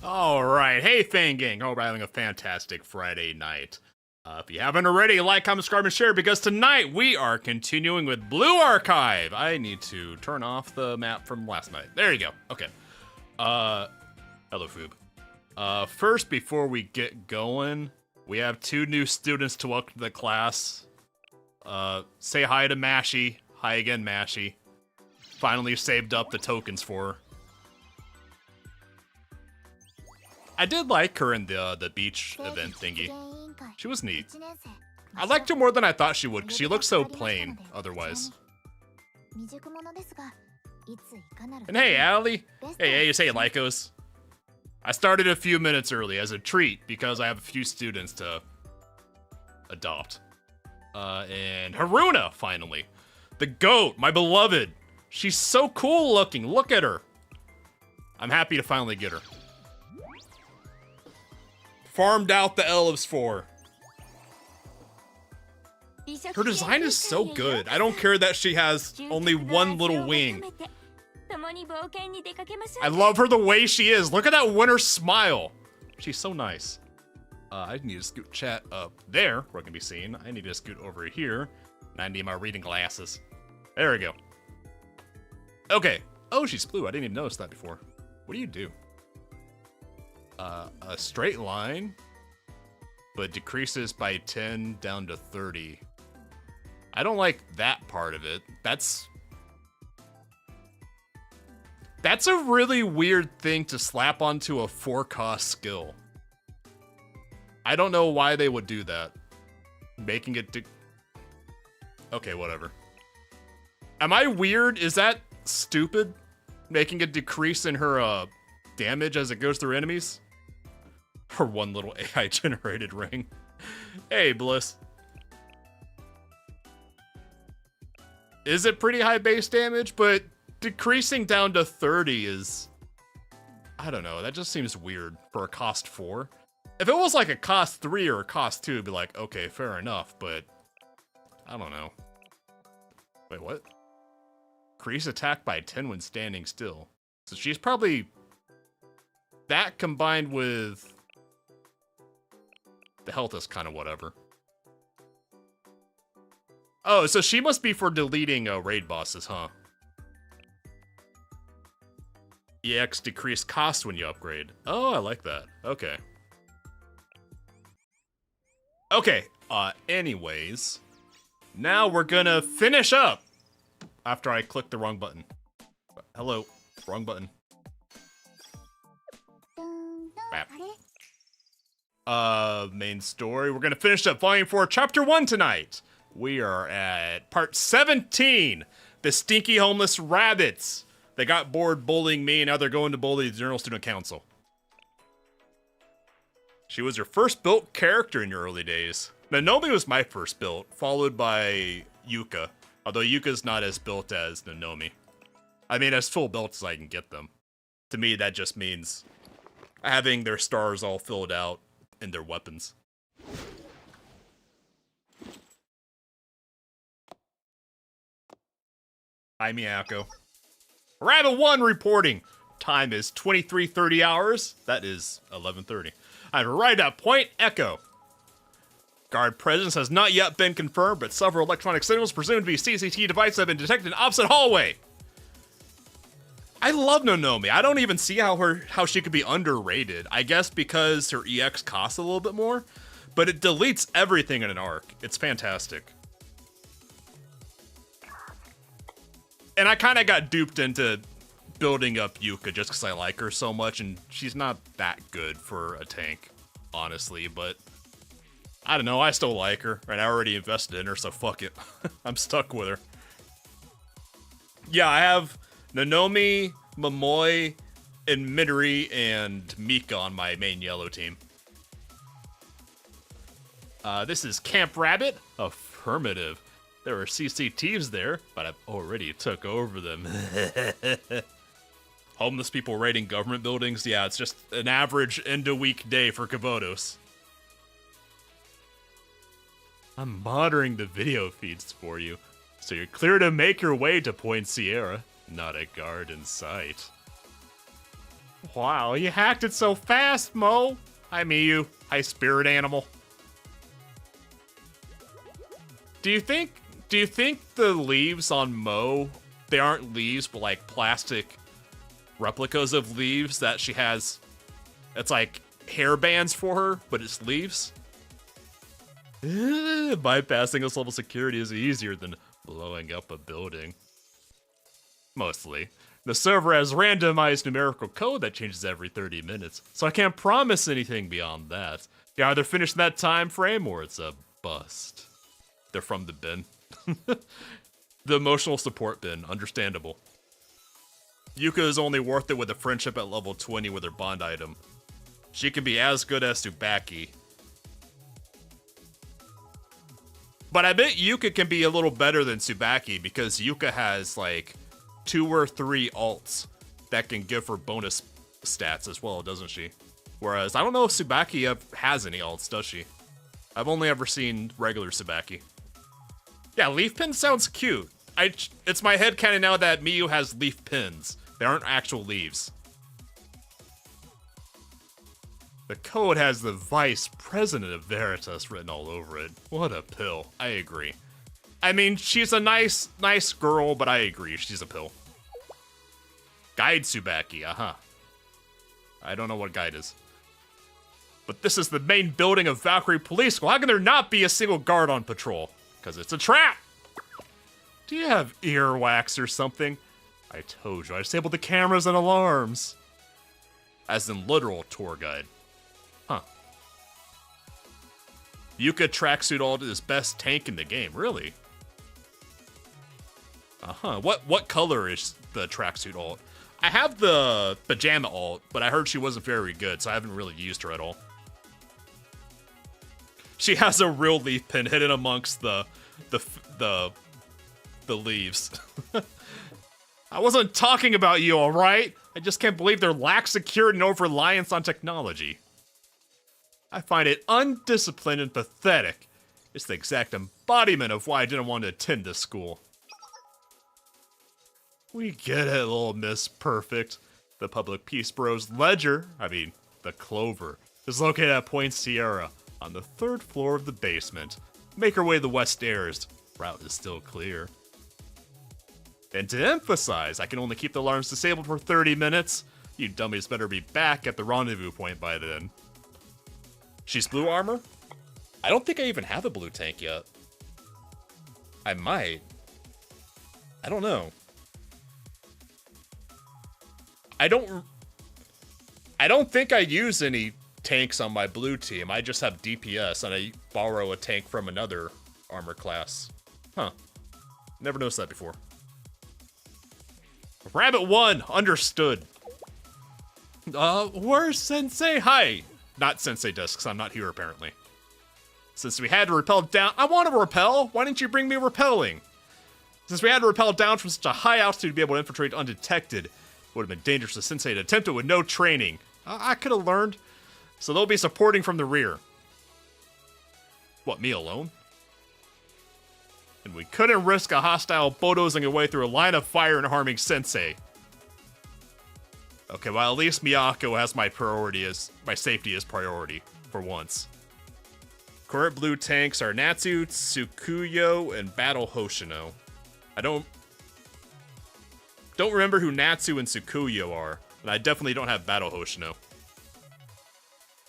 All right, hey Fang Gang, hope you're having a fantastic Friday night. If you haven't already, like, comment, subscribe, and share, because tonight we are continuing with Blue Archive. I need to turn off the map from last night. There you go. Okay. Hello, Foob. First, before we get going, we have 2 new students to welcome to the class. Say hi to Mashy. Hi again, Mashy. Finally saved up the tokens for her. I did like her in the beach event thingy. She was neat. I liked her more than I thought she would, because she looked so plain otherwise. And hey, Allie. Hey, you say Lycos. I started a few minutes early as a treat, because I have a few students to adopt. And Haruna, finally. The goat, my beloved. She's so cool looking. Look at her. I'm happy to finally get her. Farmed out the elves for. Her design is so good. I don't care that she has only one little wing. I love her the way she is. Look at that winter smile. She's so nice. I need to scoot chat up there where it can be seen. I need to scoot over here. And I need my reading glasses. There we go. Okay. Oh, she's blue. I didn't even notice that before. What do you do? A straight line, but decreases by 10 down to 30. I don't like that part of it. That's a really weird thing to slap onto a 4-cost skill. I don't know why they would do that. Making it okay, whatever. Am I weird? Is that stupid? Making a decrease in her damage as it goes through enemies? Her one little AI generated ring. Hey, Bliss. Is it pretty high base damage? But decreasing down to 30 is... I don't know, that just seems weird for a cost 4. If it was like a cost 3 or a cost 2, it'd be like, okay, fair enough, but... I don't know. Wait, what? Increase attack by 10 when standing still. So she's probably... that combined with... the health is kind of whatever. Oh, so she must be for deleting raid bosses, huh? EX decreased cost when you upgrade. Oh, I like that. Okay. Okay, anyways. Now we're gonna finish up after I click the wrong button. Hello, wrong button. Bap. Main story. We're gonna finish up Volume 4, Chapter 1 tonight. We are at Part 17. The Stinky Homeless Rabbits. They got bored bullying me, and now they're going to bully the General Student Council. She was your first built character in your early days. Nonomi was my first built, followed by Yuka. Although Yuka's not as built as Nonomi. I mean, as full built as I can get them. To me, that just means having their stars all filled out in their weapons. Hi, Miyako. Rabbit 1 reporting. Time is 23:30 hours. That is 11:30. I'm right at Point Echo. Guard presence has not yet been confirmed, but several electronic signals presumed to be CCTV devices have been detected in opposite hallway. I love Nonomi. I don't even see how she could be underrated. I guess because her EX costs a little bit more, but it deletes everything in an arc. It's fantastic. And I kind of got duped into building up Yuka just because I like her so much, and she's not that good for a tank, honestly, but I don't know, I still like her, and I already invested in her, so fuck it. I'm stuck with her. Yeah, I have Nonomi, Momoi, and Midori, and Mika on my main yellow team. This is Camp Rabbit? Affirmative. There were CCTVs there, but I've already took over them. Homeless people raiding government buildings? Yeah, it's just an average end-of-week day for Kavodos. I'm monitoring the video feeds for you, so you're clear to make your way to Point Sierra. Not a guard in sight. Wow, you hacked it so fast, Mo. Hi, Miyu. Hi, spirit animal. Do you think the leaves on Mo, they aren't leaves, but like plastic replicas of leaves that she has? It's like hair bands for her, but it's leaves. Bypassing this level of security is easier than blowing up a building. Mostly. The server has randomized numerical code that changes every 30 minutes, so I can't promise anything beyond that. You either finish that time frame or it's a bust. They're from the bin. The emotional support bin, understandable. Yuka is only worth it with a friendship at level 20 with her bond item. She can be as good as Tsubaki. But I bet Yuka can be a little better than Tsubaki because Yuka has like 2 or 3 alts that can give her bonus stats as well, doesn't she? Whereas I don't know if Tsubaki has any alts, does she? I've only ever seen regular Tsubaki. Yeah, leaf pin sounds cute. It's my headcanon now that Miyu has leaf pins. They aren't actual leaves. The code has the Vice President of Veritas written all over it. What a pill. I agree. I mean, she's a nice girl, but I agree, she's a pill. Guide Tsubaki, I don't know what guide is. But this is the main building of Valkyrie Police School. How can there not be a single guard on patrol? Because it's a trap! Do you have earwax or something? I told you, I disabled the cameras and alarms. As in literal tour guide. Huh. Yuka tracksuit alt is best tank in the game, really? What color is the tracksuit alt? I have the pajama alt, but I heard she wasn't very good, so I haven't really used her at all. She has a real leaf pin hidden amongst the leaves. I wasn't talking about you, alright? I just can't believe their lax security and over-reliance on technology. I find it undisciplined and pathetic. It's the exact embodiment of why I didn't want to attend this school. We get it, little Miss Perfect. The Public Peace Bros ledger, the Clover, is located at Point Sierra, on the 3rd floor of the basement. Make her way to the west stairs. Route is still clear. And to emphasize, I can only keep the alarms disabled for 30 minutes. You dummies better be back at the rendezvous point by then. She's blue armor? I don't think I even have a blue tank yet. I might. I don't know. I don't think I use any tanks on my blue team. I just have DPS and I borrow a tank from another armor class. Huh. Never noticed that before. Rabbit 1, understood. Where's Sensei? Hi. Not Sensei Discs, I'm not here apparently. Since we had to rappel down, I want to repel. Why didn't you bring me repelling? Since we had to rappel down from such a high altitude to be able to infiltrate undetected, it would have been dangerous for Sensei to attempt it with no training. I could have learned. So they'll be supporting from the rear. What, me alone? And we couldn't risk a hostile bulldozing away through a line of fire and harming Sensei. Okay, well at least Miyako has my safety as priority, for once. Current blue tanks are Natsu, Tsukuyo, and Battle Hoshino. I don't remember who Natsu and Tsukuyo are, and I definitely don't have Battle Hoshino.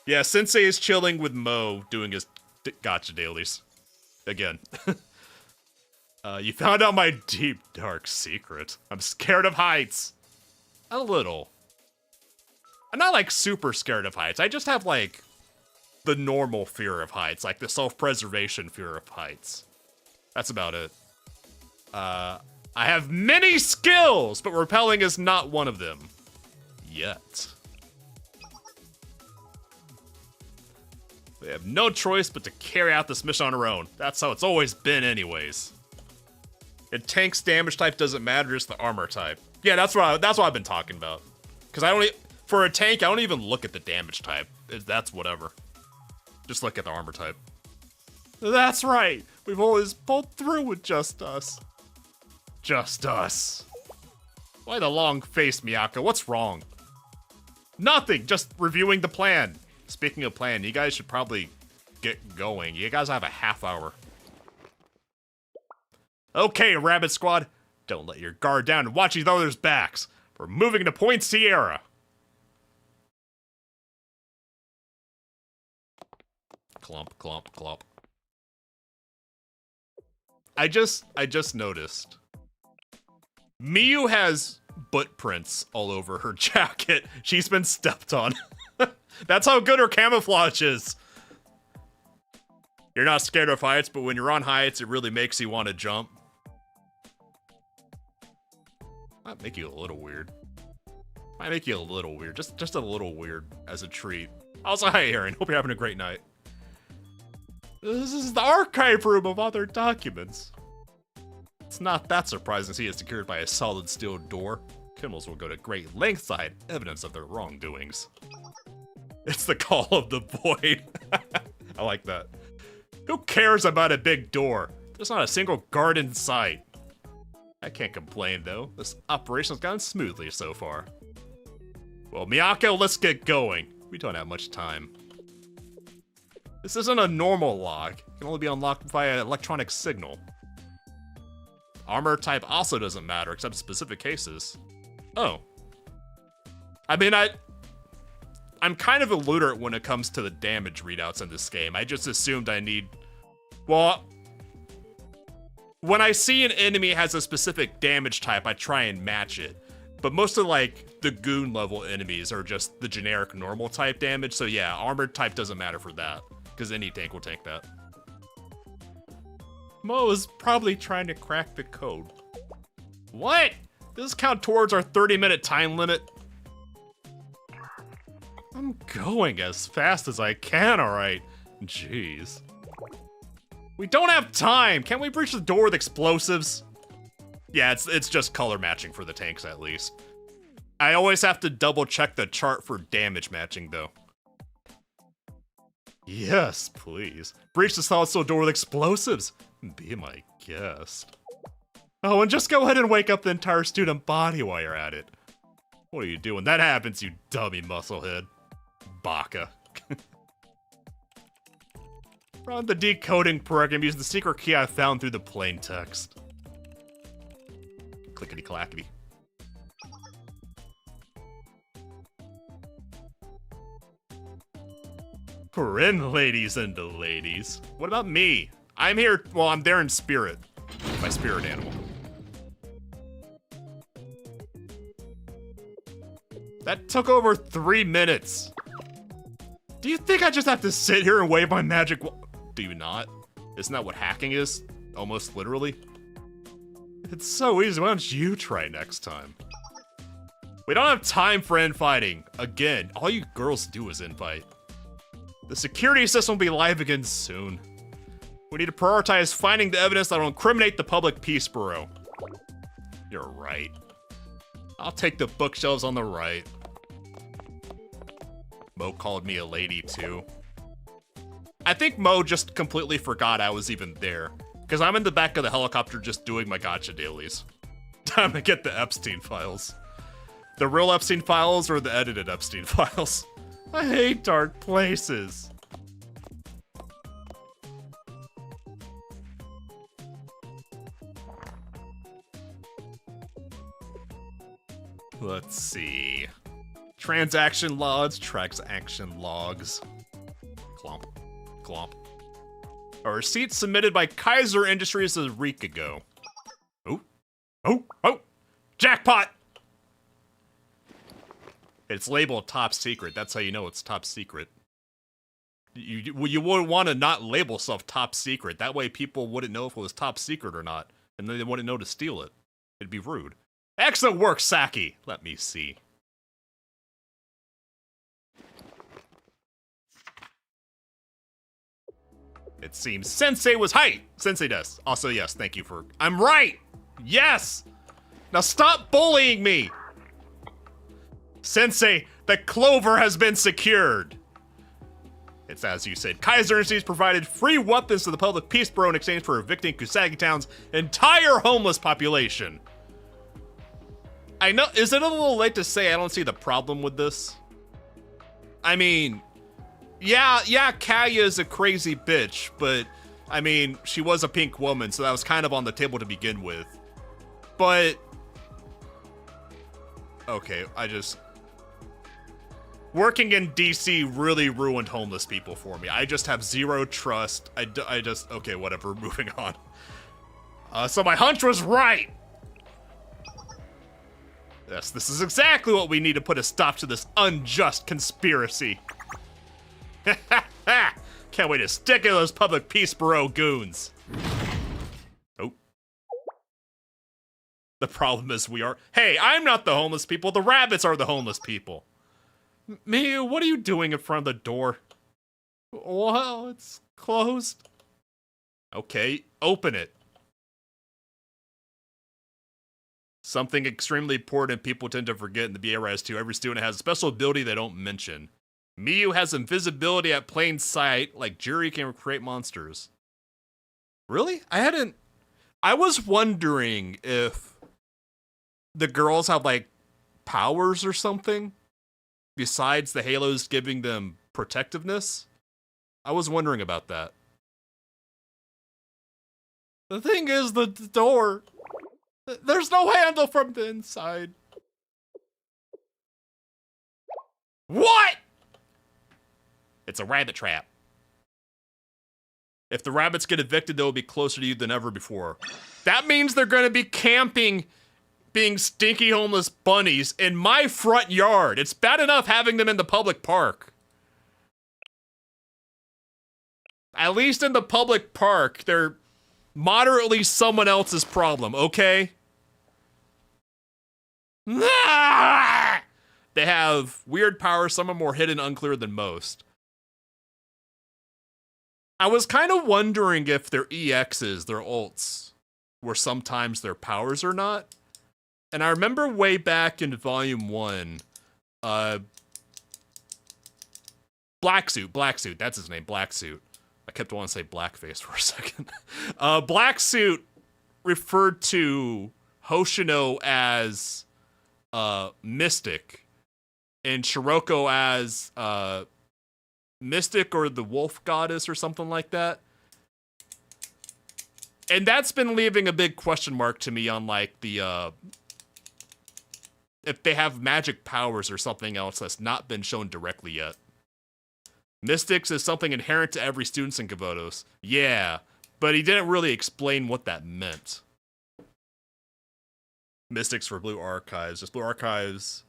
Yeah, Sensei is chilling with Mo, doing his gacha dailies. Again. You found out my deep, dark secret. I'm scared of heights. A little. I'm not, like, super scared of heights. I just have, like, the normal fear of heights. Like, the self-preservation fear of heights. That's about it. I have many skills, but rappelling is not one of them. Yet. We have no choice but to carry out this mission on our own. That's how it's always been anyways. And tank's damage type doesn't matter, just the armor type. Yeah, that's what I've been talking about. Because for a tank, I don't even look at the damage type. That's whatever. Just look at the armor type. That's right. We've always pulled through with just us. Just us. Why the long face, Miyako? What's wrong? Nothing, just reviewing the plan. Speaking of plan, you guys should probably get going. You guys have a half hour. Okay, Rabbit Squad, don't let your guard down and watch each other's backs. We're moving to Point Sierra. Clump, clump, clump. I just noticed. Miyu has butt prints all over her jacket. She's been stepped on. That's how good her camouflage is. You're not scared of heights, but when you're on heights, it really makes you want to jump. Might make you a little weird. Might make you a little weird. Just a little weird as a treat. Also, hi Aaron. Hope you're having a great night. This is the archive room of other documents. It's not that surprising to see it secured by a solid steel door. Criminals will go to great lengths to hide evidence of their wrongdoings. It's the call of the void. I like that. Who cares about a big door? There's not a single guard in sight. I can't complain though. This operation's gone smoothly so far. Well, Miyako, let's get going. We don't have much time. This isn't a normal lock. It can only be unlocked via electronic signal. Armor type also doesn't matter, except in specific cases. Oh. I mean, I'm kind of illiterate when it comes to the damage readouts in this game. I just assumed I need... Well, when I see an enemy has a specific damage type, I try and match it. But most of, like, the goon level enemies are just the generic normal type damage. So yeah, armored type doesn't matter for that, because any tank will tank that. Mo is probably trying to crack the code. What? Does this count towards our 30-minute time limit? I'm going as fast as I can, alright. Jeez. We don't have time! Can't we breach the door with explosives? Yeah, it's just color matching for the tanks, at least. I always have to double check the chart for damage matching, though. Yes, please. Breach the solid steel door with explosives. Be my guest. Oh, and just go ahead and wake up the entire student body while you're at it. What are you doing? That happens, you dummy musclehead. Baka. Run the decoding program using the secret key I found through the plain text. Clickety clackety. Friend, ladies and ladies. What about me? I'm here, well, I'm there in spirit. My spirit animal. That took over 3 minutes. Do you think I just have to sit here and wave my magic Do you not? Isn't that what hacking is? Almost literally? It's so easy, why don't you try next time? We don't have time for infighting. Again, all you girls do is invite. The security system will be live again soon. We need to prioritize finding the evidence that will incriminate the Public Peace Bureau. You're right. I'll take the bookshelves on the right. Mo called me a lady too. I think Mo just completely forgot I was even there, because I'm in the back of the helicopter just doing my gacha dailies. Time to get the Epstein files. The real Epstein files or the edited Epstein files? I hate dark places. Let's see. Transaction logs, transaction logs. Clomp, clomp. A receipt submitted by Kaiser Industries a week ago. Oh, jackpot! It's labeled top secret. That's how you know it's top secret. You would want to not label stuff top secret. That way people wouldn't know if it was top secret or not. And then they wouldn't know to steal it. It'd be rude. Excellent work, Saki. Let me see. It seems Sensei was right. Sensei does. Also, yes, thank you for... I'm right! Yes! Now stop bullying me! Sensei, the clover has been secured. It's as you said. Kaiser Industries provided free weapons to the Public Peace Bureau in exchange for evicting Kusagi Town's entire homeless population. I know, is it a little late to say I don't see the problem with this? I mean, yeah, Kaya is a crazy bitch, but I mean, she was a pink woman, so that was kind of on the table to begin with. But okay, working in DC really ruined homeless people for me. I just have zero trust. Okay, whatever, moving on. So my hunch was right. Yes, this is exactly what we need to put a stop to this unjust conspiracy. Can't wait to stick in those public peace bureau goons. Oh. The problem is hey, I'm not the homeless people. The rabbits are the homeless people. Miyu, what are you doing in front of the door? Well, it's closed. Okay, open it. Something extremely important people tend to forget in the BRS too. Every student has a special ability they don't mention. Miyu has invisibility at plain sight, like Juri can create monsters. Really? I was wondering if the girls have, like, powers or something, besides the halos giving them protectiveness. I was wondering about that. The thing is, the door, there's no handle from the inside. What? It's a rabbit trap. If the rabbits get evicted, they'll be closer to you than ever before. That means they're gonna be camping, being stinky homeless bunnies in my front yard. It's bad enough having them in the public park. At least in the public park, they're moderately someone else's problem, okay? Ah! They have weird powers, some are more hidden, unclear than most. I was kind of wondering if their EXs, their ults, were sometimes their powers or not. And I remember way back in Volume 1, Black Suit, that's his name, Black Suit. I kept wanting to say blackface for a second. Black Suit referred to Hoshino as Mystic, and Shiroko as Mystic or the Wolf Goddess or something like that. And that's been leaving a big question mark to me on, like, the if they have magic powers or something else that's not been shown directly yet. Mystics is something inherent to every student in Kavotos. Yeah, but he didn't really explain what that meant. Mystics for Blue Archives. Just Blue Archives,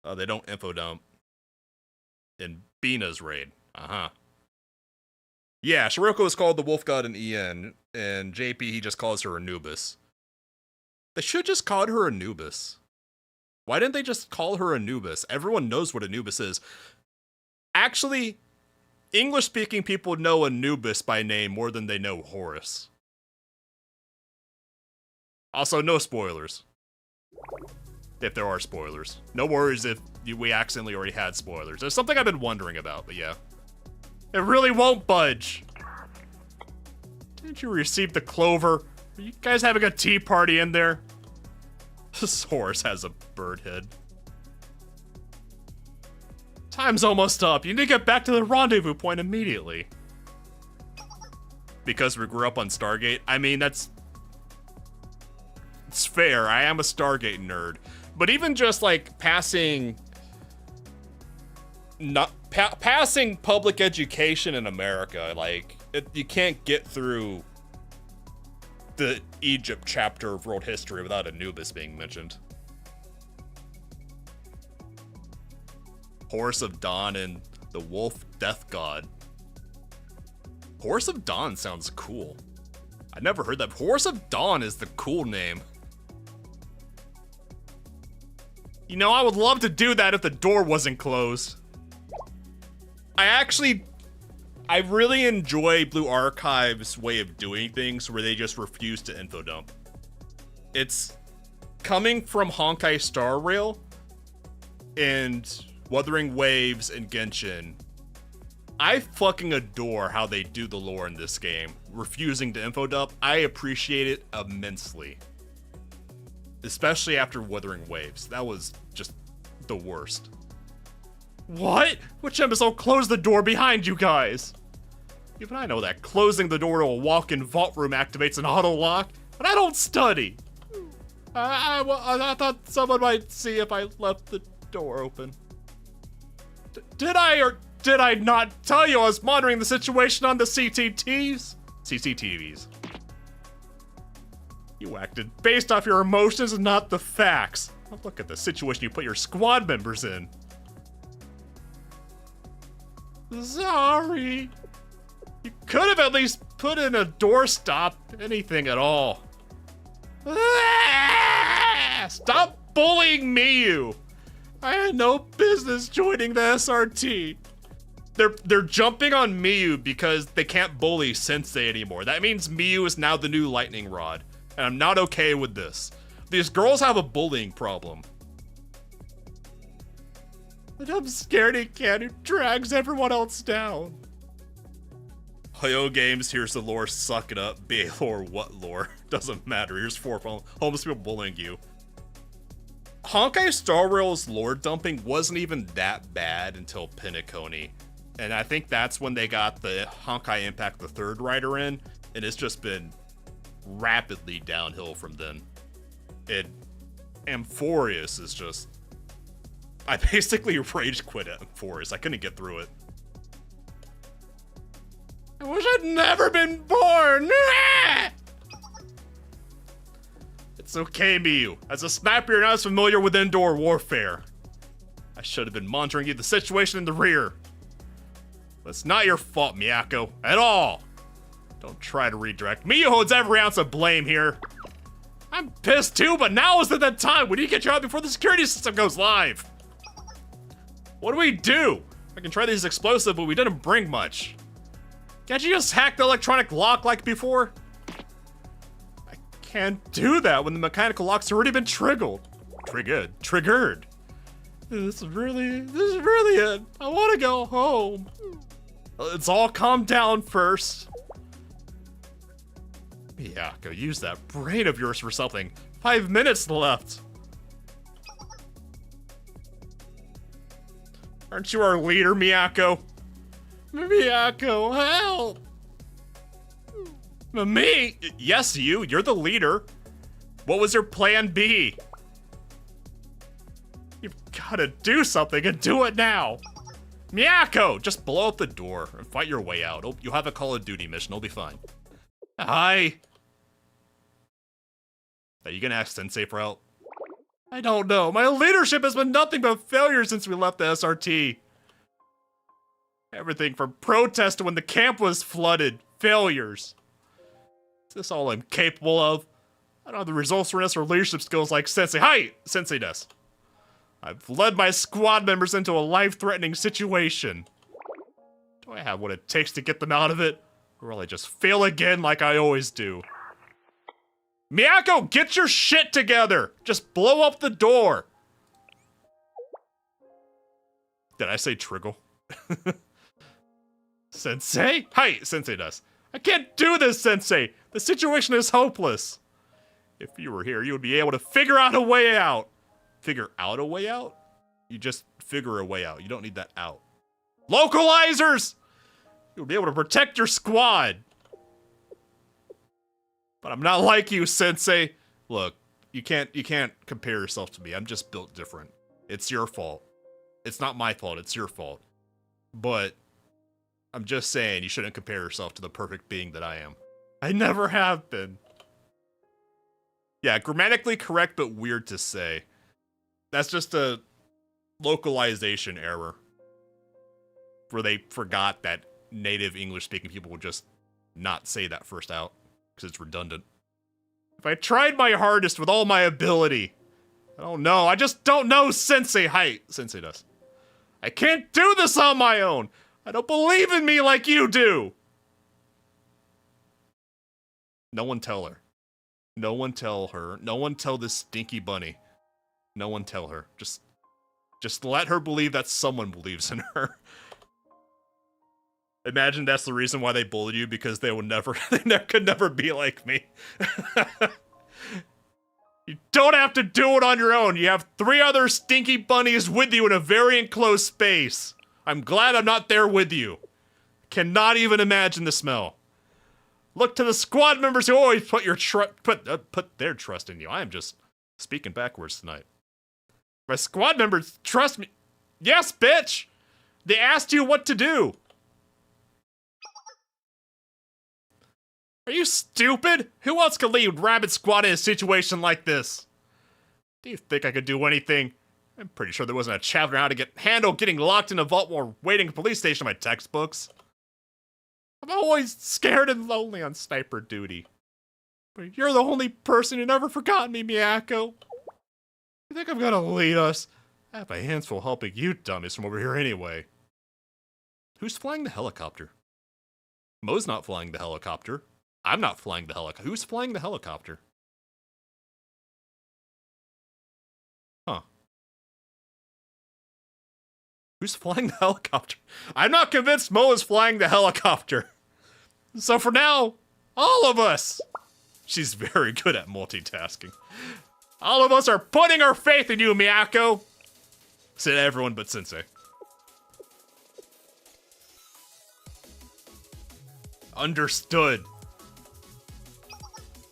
they don't info dump. In Bina's raid. Uh-huh. Yeah, Shiroko is called the Wolf God in EN, and JP, he just calls her Anubis. They should just call her Anubis. Why didn't they just call her Anubis? Everyone knows what Anubis is. Actually, English-speaking people know Anubis by name more than they know Horus. Also, no spoilers. If there are spoilers. No worries if we accidentally already had spoilers. There's something I've been wondering about, but yeah. It really won't budge. Didn't you receive the clover? Are you guys having a tea party in there? This horse has a bird head. Time's almost up. You need to get back to the rendezvous point immediately. Because we grew up on Stargate? I mean, it's fair. I am a Stargate nerd. But even just, like, passing public education in America, like, you can't get through the Egypt chapter of world history without Anubis being mentioned. Horse of Dawn and the Wolf Death God. Horse of Dawn sounds cool. I never heard that. Horse of Dawn is the cool name. You know, I would love to do that if the door wasn't closed. I really enjoy Blue Archive's way of doing things where they just refuse to info dump. It's coming from Honkai Star Rail and Wuthering Waves and Genshin. I fucking adore how they do the lore in this game. Refusing to info dump, I appreciate it immensely. Especially after Wuthering Waves. That was just the worst. What? Which imbecile closed the door behind you guys? Even I know that closing the door to a walk-in vault room activates an auto lock, but I don't study. I thought someone might see if I left the door open. Did I or did I not tell you I was monitoring the situation on the CCTVs? You acted based off your emotions and not the facts. Now look at the situation you put your squad members in. Sorry. You could have at least put in a doorstop, anything at all. Stop bullying Miyu. I had no business joining the SRT. They're jumping on Miyu because they can't bully Sensei anymore. That means Miyu is now the new lightning rod, and I'm not okay with this. These girls have a bullying problem. The dumb scaredy cat who drags everyone else down. Hoyo Games, here's the lore, suck it up. BA lore, what lore? Doesn't matter, here's 4 homeless people bullying you. Honkai Star Rail's lore dumping wasn't even that bad until Pinacone. And I think that's when they got the Honkai Impact the 3rd writer in, and it's just been rapidly downhill from then. And Amphorius is just... I basically rage quit at Amphorius. I couldn't get through it. I wish I'd never been born! It's okay, Miyu. As a sniper, you're not as familiar with indoor warfare. I should have been monitoring you the situation in the rear. But it's not your fault, Miyako, at all. Don't try to redirect. Miyu holds every ounce of blame here. I'm pissed too, but now isn't the time. We need to get you out before the security system goes live. What do we do? I can try these explosives, but we didn't bring much. Can't you just hack the electronic lock like before? I can't do that when the mechanical lock's already been triggered. Triggered. This is really it. I want to go home. Let's all calm down first. Miyako, use that brain of yours for something. 5 minutes left. Aren't you our leader, Miyako? Miyako, help! Me? Yes, you're the leader. What was your plan B? You've gotta do something and do it now. Miyako, just blow up the door and fight your way out. You'll have a Call of Duty mission, it'll be fine. Hi. Are you gonna ask Sensei for help? I don't know. My leadership has been nothing but failure since we left the SRT. Everything from protest to when the camp was flooded. Failures. Is this all I'm capable of? I don't have the resourcefulness or leadership skills like Sensei. Hi! Sensei does. I've led my squad members into a life-threatening situation. Do I have what it takes to get them out of it? Or will I just fail again like I always do? Miyako, get your shit together! Just blow up the door! Did I say Triggle? Sensei? Hi, Sensei does. I can't do this, Sensei! The situation is hopeless! If you were here, you would be able to figure out a way out! Figure out a way out? You just figure a way out. You don't need that out. Localizers! You'll be able to protect your squad! But I'm not like you, Sensei. Look, you can't compare yourself to me. I'm just built different. It's your fault. It's not my fault, it's your fault. But I'm just saying you shouldn't compare yourself to the perfect being that I am. I never have been. Yeah, grammatically correct, but weird to say. That's just a localization error. Where they forgot that native English-speaking people would just not say that first out. Because it's redundant. If I tried my hardest with all my ability. I don't know. I just don't know, Sensei. Hi, Sensei does. I can't do this on my own. I don't believe in me like you do. No one tell her. No one tell her. No one tell this stinky bunny. No one tell her. Just let her believe that someone believes in her. Imagine that's the reason why they bullied you, because they would never, could never be like me. You don't have to do it on your own. You have 3 other stinky bunnies with you in a very enclosed space. I'm glad I'm not there with you. Cannot even imagine the smell. Look to the squad members who always put their trust in you. I am just speaking backwards tonight. My squad members trust me. Yes, bitch! They asked you what to do. Are you stupid? Who else could lead Rabbit Squad in a situation like this? Do you think I could do anything? I'm pretty sure there wasn't a chapter on how to handle getting locked in a vault while waiting at a police station in my textbooks. I'm always scared and lonely on sniper duty. But you're the only person who never forgot me, Miyako. You think I'm gonna lead us? I have my hands full helping you dummies from over here anyway. Who's flying the helicopter? Mo's not flying the helicopter. I'm not flying the helicopter. Who's flying the helicopter? Huh. Who's flying the helicopter? I'm not convinced Mo is flying the helicopter. So for now, all of us. She's very good at multitasking. All of us are putting our faith in you, Miyako. Said everyone but Sensei. Understood.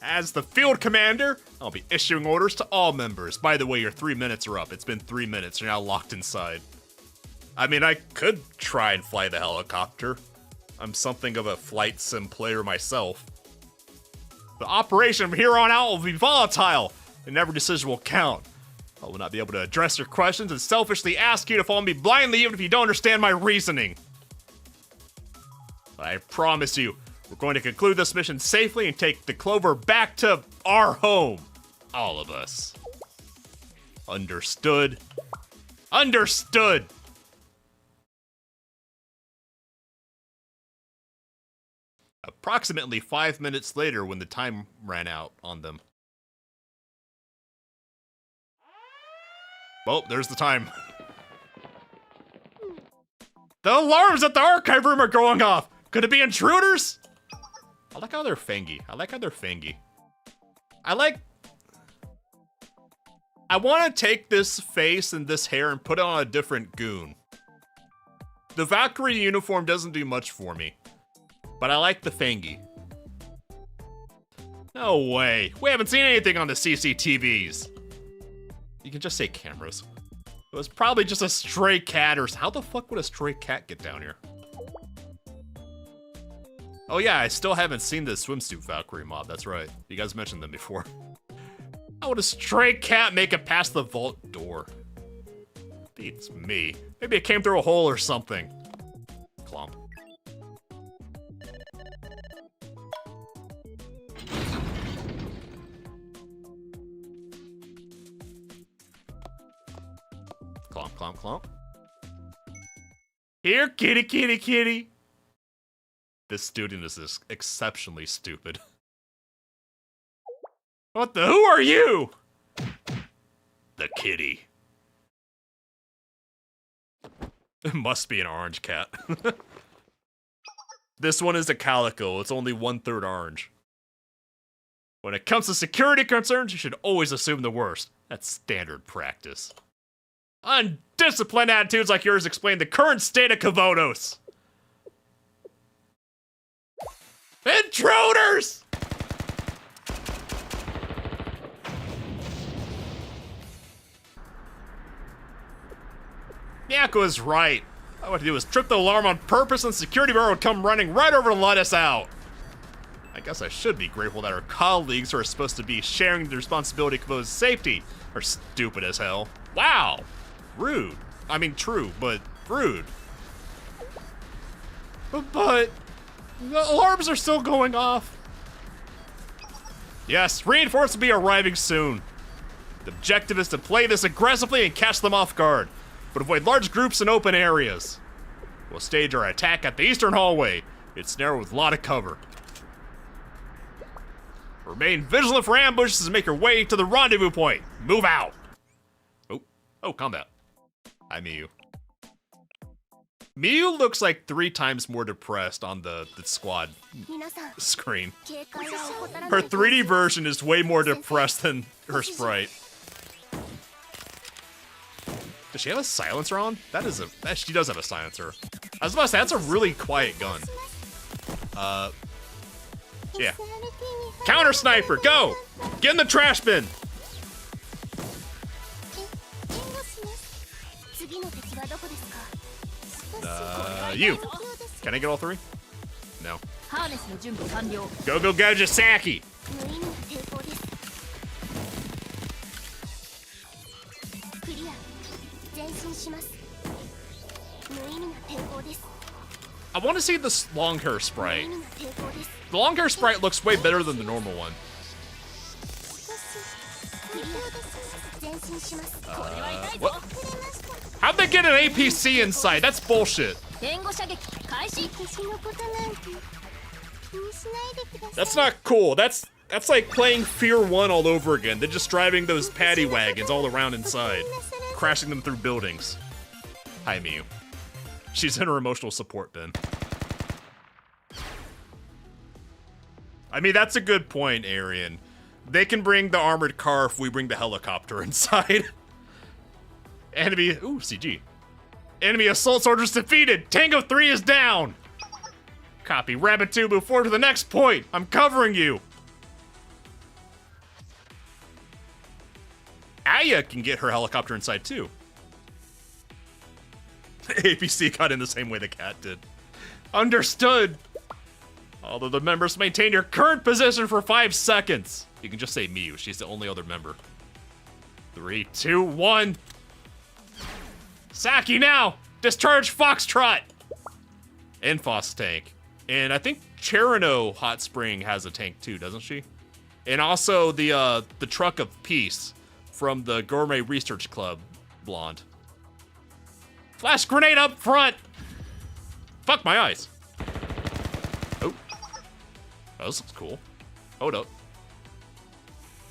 As the field commander, I'll be issuing orders to all members. By the way, your 3 minutes are up. It's been 3 minutes. You're now locked inside. I mean, I could try and fly the helicopter. I'm something of a flight sim player myself. The operation from here on out will be volatile, and every decision will count. I will not be able to address your questions and selfishly ask you to follow me blindly even if you don't understand my reasoning. I promise you, we're going to conclude this mission safely and take the Clover back to our home. All of us. Understood? Understood! Approximately 5 minutes later when the time ran out on them. Well, there's the time. The alarms at the archive room are going off! Could it be intruders? I like how they're fangy. I want to take this face and this hair and put it on a different goon. The Valkyrie uniform doesn't do much for me. But I like the fangy. No way. We haven't seen anything on the CCTVs. You can just say cameras. It was probably just a stray cat or... How the fuck would a stray cat get down here? Oh yeah, I still haven't seen the swimsuit Valkyrie mob. That's right. You guys mentioned them before. How would a stray cat make it past the vault door? Beats me. Maybe it came through a hole or something. Clomp. Clomp, clomp, clomp. Here, kitty, kitty, kitty. This student is exceptionally stupid. What the? Who are you? The kitty. It must be an orange cat. This one is a calico. It's only 1/3 orange. When it comes to security concerns, you should always assume the worst. That's standard practice. Undisciplined attitudes like yours explain the current state of Kavotos. Intruders! Miyako is right. All I want to do is trip the alarm on purpose and the security guard would come running right over to let us out. I guess I should be grateful that our colleagues who are supposed to be sharing the responsibility of Kavo's safety are stupid as hell. Wow. Rude. I mean, true, but rude. But the alarms are still going off. Yes, reinforcements will be arriving soon. The objective is to play this aggressively and catch them off guard, but avoid large groups in open areas. We'll stage our attack at the eastern hallway. It's narrow with a lot of cover. Remain vigilant for ambushes and make your way to the rendezvous point. Move out. Oh, combat. I mean you. Miyu looks like 3 times more depressed on the squad screen. Her 3D version is way more depressed than her sprite. Does she have a silencer on? She does have a silencer. I was about to say, that's a really quiet gun. Yeah. Counter sniper, go! Get in the trash bin! You! Can I get all 3? No. Go, go, Gajasaki! I want to see this long hair sprite. The long hair sprite looks way better than the normal one. What? How'd they get an APC inside? That's bullshit. That's not cool. That's like playing Fear 1 all over again. They're just driving those paddy wagons all around inside, crashing them through buildings. Hi, Miyu. She's in her emotional support bin. I mean, that's a good point, Arian. They can bring the armored car if we bring the helicopter inside. Enemy, ooh, CG. Enemy assault soldiers defeated. Tango 3 is down. Copy. Rabbit 2, move forward to the next point. I'm covering you. Aya can get her helicopter inside too. APC got in the same way the cat did. Understood. Although the members maintain your current position for 5 seconds. You can just say Miyu. She's the only other member. 3, 2, 1. Saki now! Discharge Foxtrot! Infos tank. And I think Cherno Hot Spring has a tank too, doesn't she? And also the Truck of Peace from the Gourmet Research Club blonde. Flash grenade up front! Fuck my eyes. Oh. Oh, this looks cool. Hold up.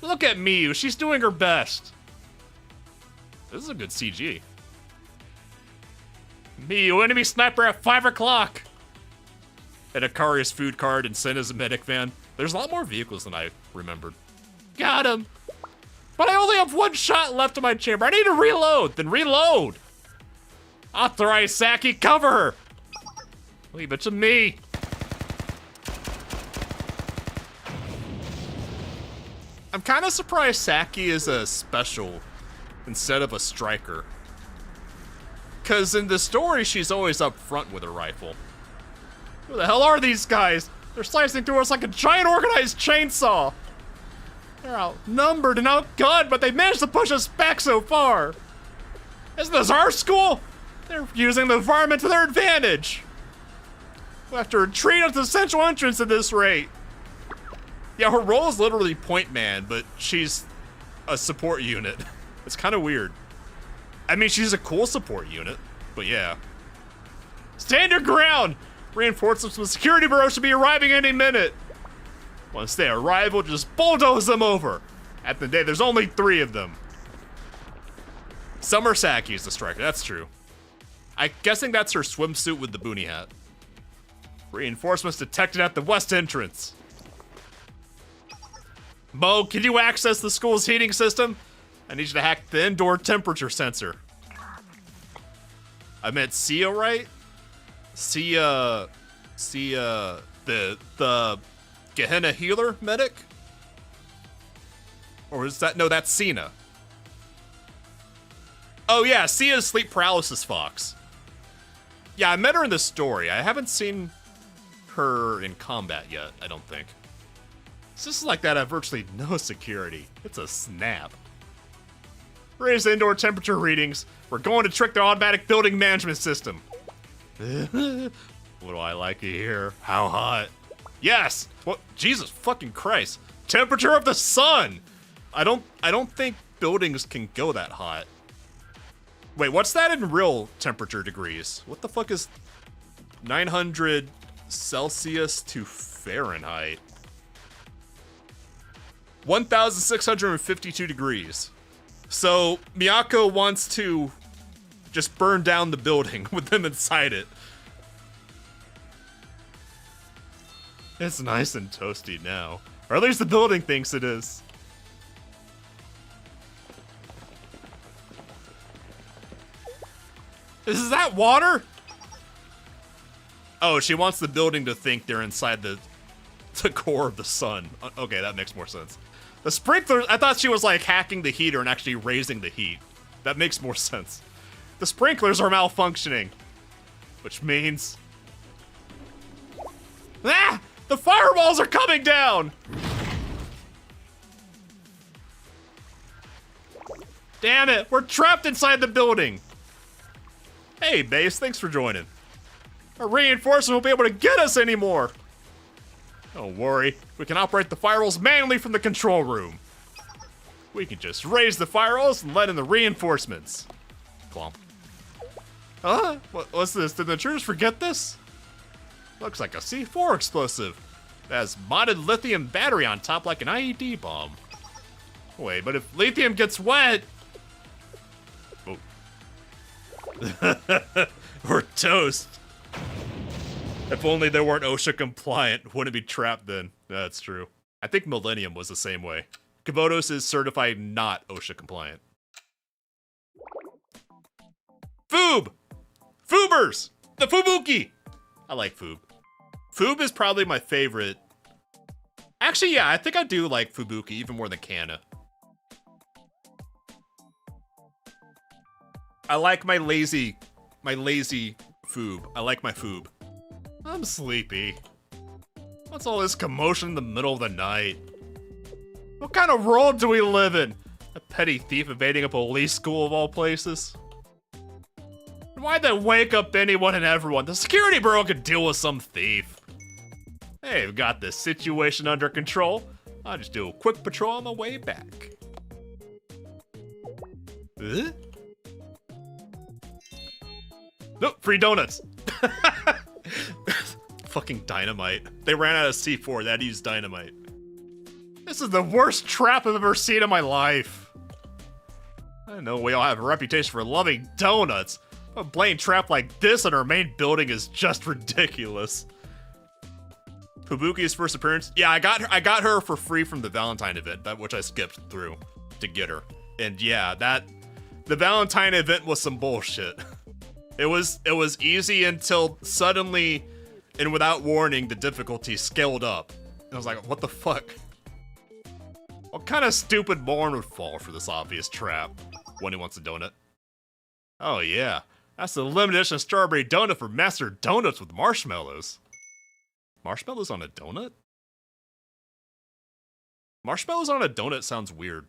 Look at Miyu, she's doing her best. This is a good CG. Miyu, enemy sniper at 5 o'clock! And Akari's food card and Senna's medic van. There's a lot more vehicles than I remembered. Got him! But I only have 1 shot left in my chamber. I need to reload! Then reload! Authorize Saki, cover her! Leave it to me! I'm kind of surprised Saki is a special instead of a striker. Because in the story, she's always up front with her rifle. Who the hell are these guys? They're slicing through us like a giant organized chainsaw. They're outnumbered and outgunned, but they managed to push us back so far. Isn't this our school? They're using the environment to their advantage. We'll have to retreat up to the central entrance at this rate. Yeah, her role is literally point man, but she's a support unit. It's kind of weird. I mean, she's a cool support unit, but yeah. Stand your ground! Reinforcements from the security bureau should be arriving any minute. Once they arrive, we'll just bulldoze them over. At the day, there's only 3 of them. Summer Saki is the striker, that's true. I'm guessing that's her swimsuit with the boonie hat. Reinforcements detected at the west entrance. Mo, can you access the school's heating system? I need you to hack the indoor temperature sensor. I meant Sia, right? Sia, the Gehenna healer medic? Or is that, no, that's Cena. Oh yeah, Sia's sleep paralysis fox. Yeah, I met her in the story. I haven't seen her in combat yet, I don't think. Systems like that have virtually no security. It's a snap. Raise the indoor temperature readings. We're going to trick their automatic building management system. What do I like to hear? How hot? Yes! What? Jesus fucking Christ. Temperature of the sun! I don't think buildings can go that hot. Wait, what's that in real temperature degrees? What the fuck is 900 Celsius to Fahrenheit? 1,652 degrees. So Miyako wants to just burn down the building with them inside it. It's nice and toasty now. Or at least the building thinks it is. Is that water? Oh, she wants the building to think they're inside the core of the sun. Okay, that makes more sense. The sprinklers, I thought she was like hacking the heater and actually raising the heat. That makes more sense. The sprinklers are malfunctioning, which means... Ah! The fireballs are coming down! Damn it, we're trapped inside the building. Hey, base, thanks for joining. Our reinforcement won't be able to get us anymore. Don't worry, we can operate the firewalls manually from the control room. We can just raise the firewalls and let in the reinforcements. Clomp. Huh? What's this? Did the intruders forget this? Looks like a C4 explosive. It has modded lithium battery on top like an IED bomb. Wait, but if lithium gets wet... Oh. We're toast. If only they weren't OSHA compliant, wouldn't be trapped then. That's true. I think Millennium was the same way. Kavotos is certified not OSHA compliant. Foob! Foobers! The Fubuki! I like Foob. Foob is probably my favorite. Actually, yeah, I think I do like Fubuki even more than Kana. I like my lazy Foob. I like my Foob. I'm sleepy. What's all this commotion in the middle of the night? What kind of world do we live in? A petty thief evading a police school of all places? Why'd they wake up anyone and everyone? The security bureau could deal with some thief. Hey, we've got this situation under control. I'll just do a quick patrol on my way back. Huh? Nope, free donuts. Fucking dynamite. They ran out of C4, they had to use dynamite. This is the worst trap I've ever seen in my life. I know we all have a reputation for loving donuts. A plain trap like this in our main building is just ridiculous. Fubuki's first appearance? Yeah, I got her for free from the Valentine event, which I skipped through to get her. And yeah, the Valentine event was some bullshit. It was easy until suddenly and without warning the difficulty scaled up. And I was like, what the fuck? What kind of stupid moron would fall for this obvious trap when he wants a donut? Oh yeah, that's the limited edition strawberry donut for Master Donuts with marshmallows. Marshmallows on a donut? Marshmallows on a donut sounds weird.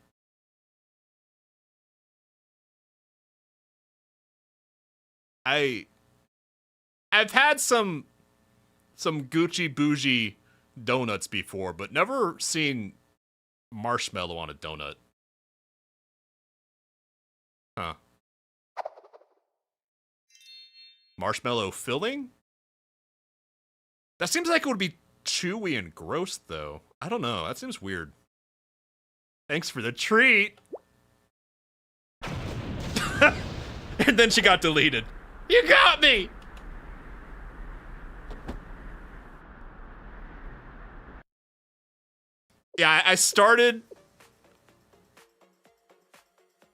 I've had some Gucci bougie donuts before, but never seen marshmallow on a donut. Huh. Marshmallow filling? That seems like it would be chewy and gross, though. I don't know. That seems weird. Thanks for the treat. And then she got deleted. You got me! Yeah, I started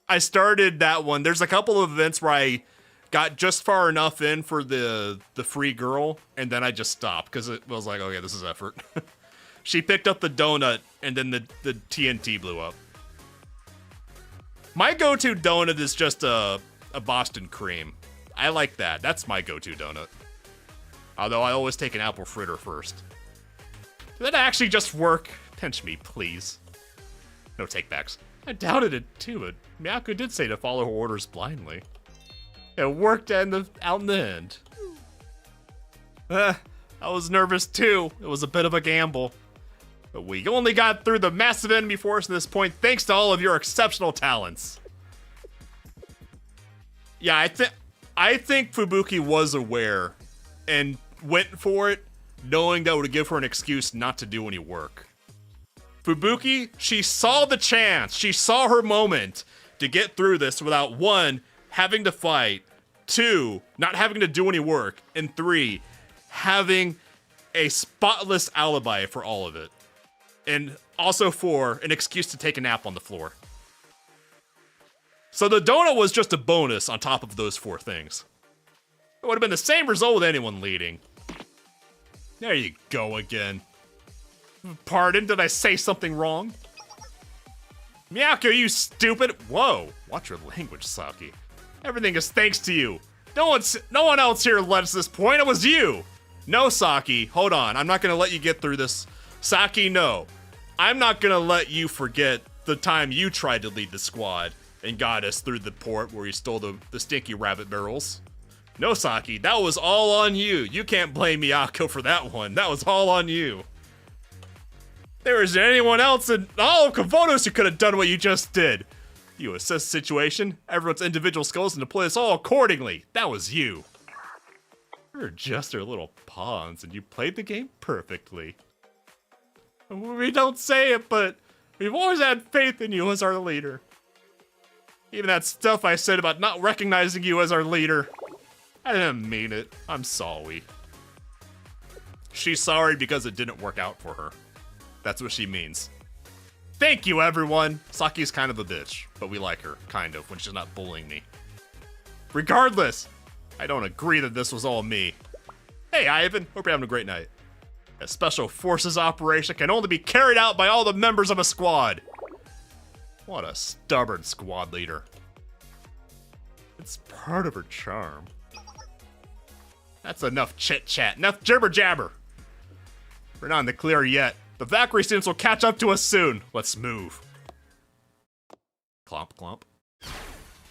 that one. There's a couple of events where I got just far enough in for the free girl, and then I just stopped because it was like, okay, this is effort. She picked up the donut, and then the TNT blew up. My go-to donut is just a Boston cream. I like that. That's my go-to donut. Although I always take an apple fritter first. Did that actually just work? Pinch me, please. No takebacks. I doubted it too, but Miyako did say to follow her orders blindly. It worked out in the end. I was nervous too. It was a bit of a gamble. But we only got through the massive enemy force at this point thanks to all of your exceptional talents. Yeah, I think Fubuki was aware and went for it, knowing that would give her an excuse not to do any work. Fubuki, she saw the chance, she saw her moment to get through this without, one, having to fight, 2, not having to do any work, and 3, having a spotless alibi for all of it. And also 4, an excuse to take a nap on the floor. So the donut was just a bonus on top of those 4 things. It would have been the same result with anyone leading. There you go again. Pardon, did I say something wrong? Miyako, you stupid! Whoa, watch your language, Saki. Everything is thanks to you. No one else here led us to this point, it was you! No, Saki, hold on, I'm not gonna let you get through this. Saki, no. I'm not gonna let you forget the time you tried to lead the squad and got us through the port where you stole the stinky rabbit barrels. No, Saki, that was all on you. You can't blame Miyako for that one. That was all on you. There isn't anyone else in all of Kovonos who could have done what you just did. You assess the situation, everyone's individual skills, and deploy us all accordingly. That was you. You're just their little pawns, and you played the game perfectly. We don't say it, but we've always had faith in you as our leader. Even that stuff I said about not recognizing you as our leader, I didn't mean it. I'm sorry. She's sorry because it didn't work out for her. That's what she means. Thank you, everyone! Saki's kind of a bitch, but we like her, kind of, when she's not bullying me. Regardless, I don't agree that this was all me. Hey, Ivan, hope you're having a great night. A special forces operation can only be carried out by all the members of a squad. What a stubborn squad leader. It's part of her charm. That's enough chit-chat, enough jibber-jabber. We're not in the clear yet. The Valkyrie students will catch up to us soon. Let's move. Clomp, clomp.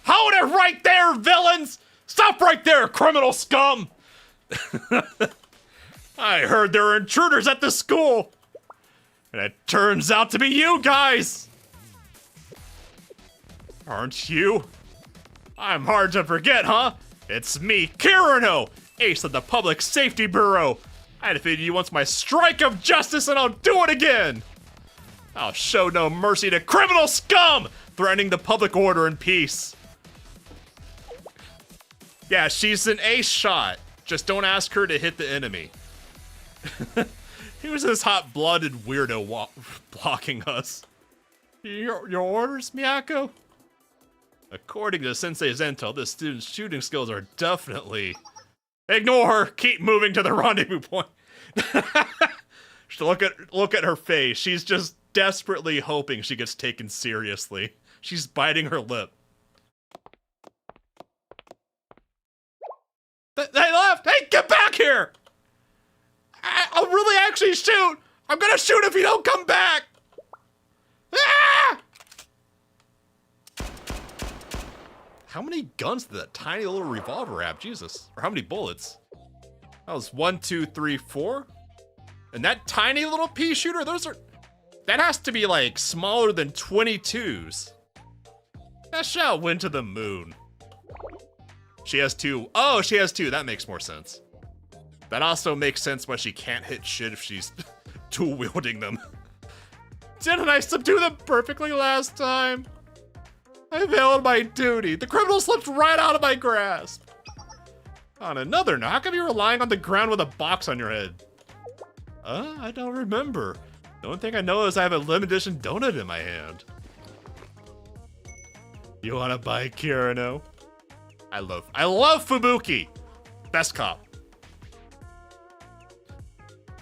Hold it right there, villains! Stop right there, criminal scum! I heard there were intruders at the school. And it turns out to be you guys! Aren't you? I'm hard to forget, huh? It's me, Kirino, ace of the Public Safety Bureau. I defeated you once my strike of justice, and I'll do it again! I'll show no mercy to criminal scum threatening the public order and peace. Yeah, she's an ace shot. Just don't ask her to hit the enemy. Who's this hot-blooded weirdo blocking us? Your orders, Miyako? According to Sensei's intel, this student's shooting skills are definitely... Ignore her! Keep moving to the rendezvous point! look at her face. She's just desperately hoping she gets taken seriously. She's biting her lip. They left! Hey, get back here! I'll really actually shoot! I'm gonna shoot if you don't come back! Ah! How many guns did that tiny little revolver have? Jesus. Or how many bullets? That was 1, 2, 3, 4? And that tiny little pea shooter, that has to be like smaller than 22s. That shot went to the moon. She has 2. Oh, she has 2. That makes more sense. That also makes sense why she can't hit shit if she's dual wielding them. Didn't I subdue them perfectly last time? I failed my duty. The criminal slipped right out of my grasp. On another note, how come you're lying on the ground with a box on your head? I don't remember. The only thing I know is I have a limited edition donut in my hand. You wanna buy Kirino? I love Fubuki. Best cop.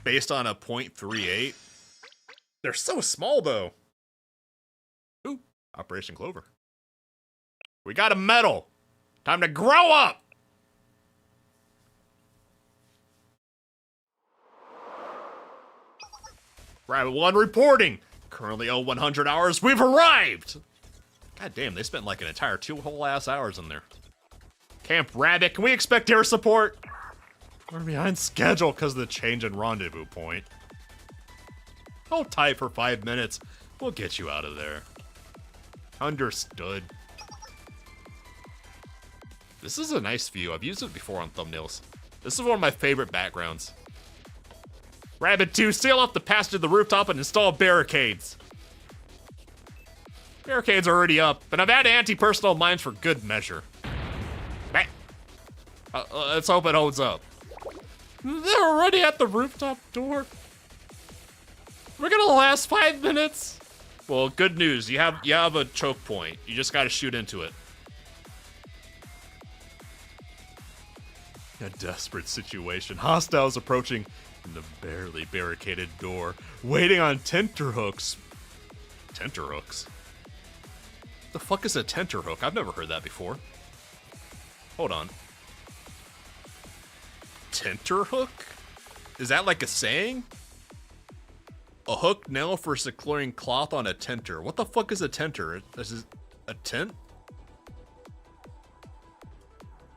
Based on a .38. They're so small though. Ooh, Operation Clover. We got a medal. Time to grow up. Rabbit 1 reporting. Currently 100 hours. We've arrived. God damn, they spent like an entire 2 whole ass hours in there. Camp Rabbit, can we expect air support? We're behind schedule because of the change in rendezvous point. Hold tight for 5 minutes. We'll get you out of there. Understood. This is a nice view. I've used it before on thumbnails. This is one of my favorite backgrounds. Rabbit 2, sail off the passage to the rooftop and install barricades. Barricades are already up, and I've added anti-personnel mines for good measure. Let's hope it holds up. They're already at the rooftop door. We're gonna last 5 minutes. Well, good news. You have a choke point. You just gotta shoot into it. A desperate situation. Hostiles approaching the barely barricaded door, waiting on tenterhooks. Tenterhooks? The fuck is a tenterhook? I've never heard that before. Hold on. Tenterhook? Is that like a saying? A hook nail for securing cloth on a tenter. What the fuck is a tenter? This is a tent?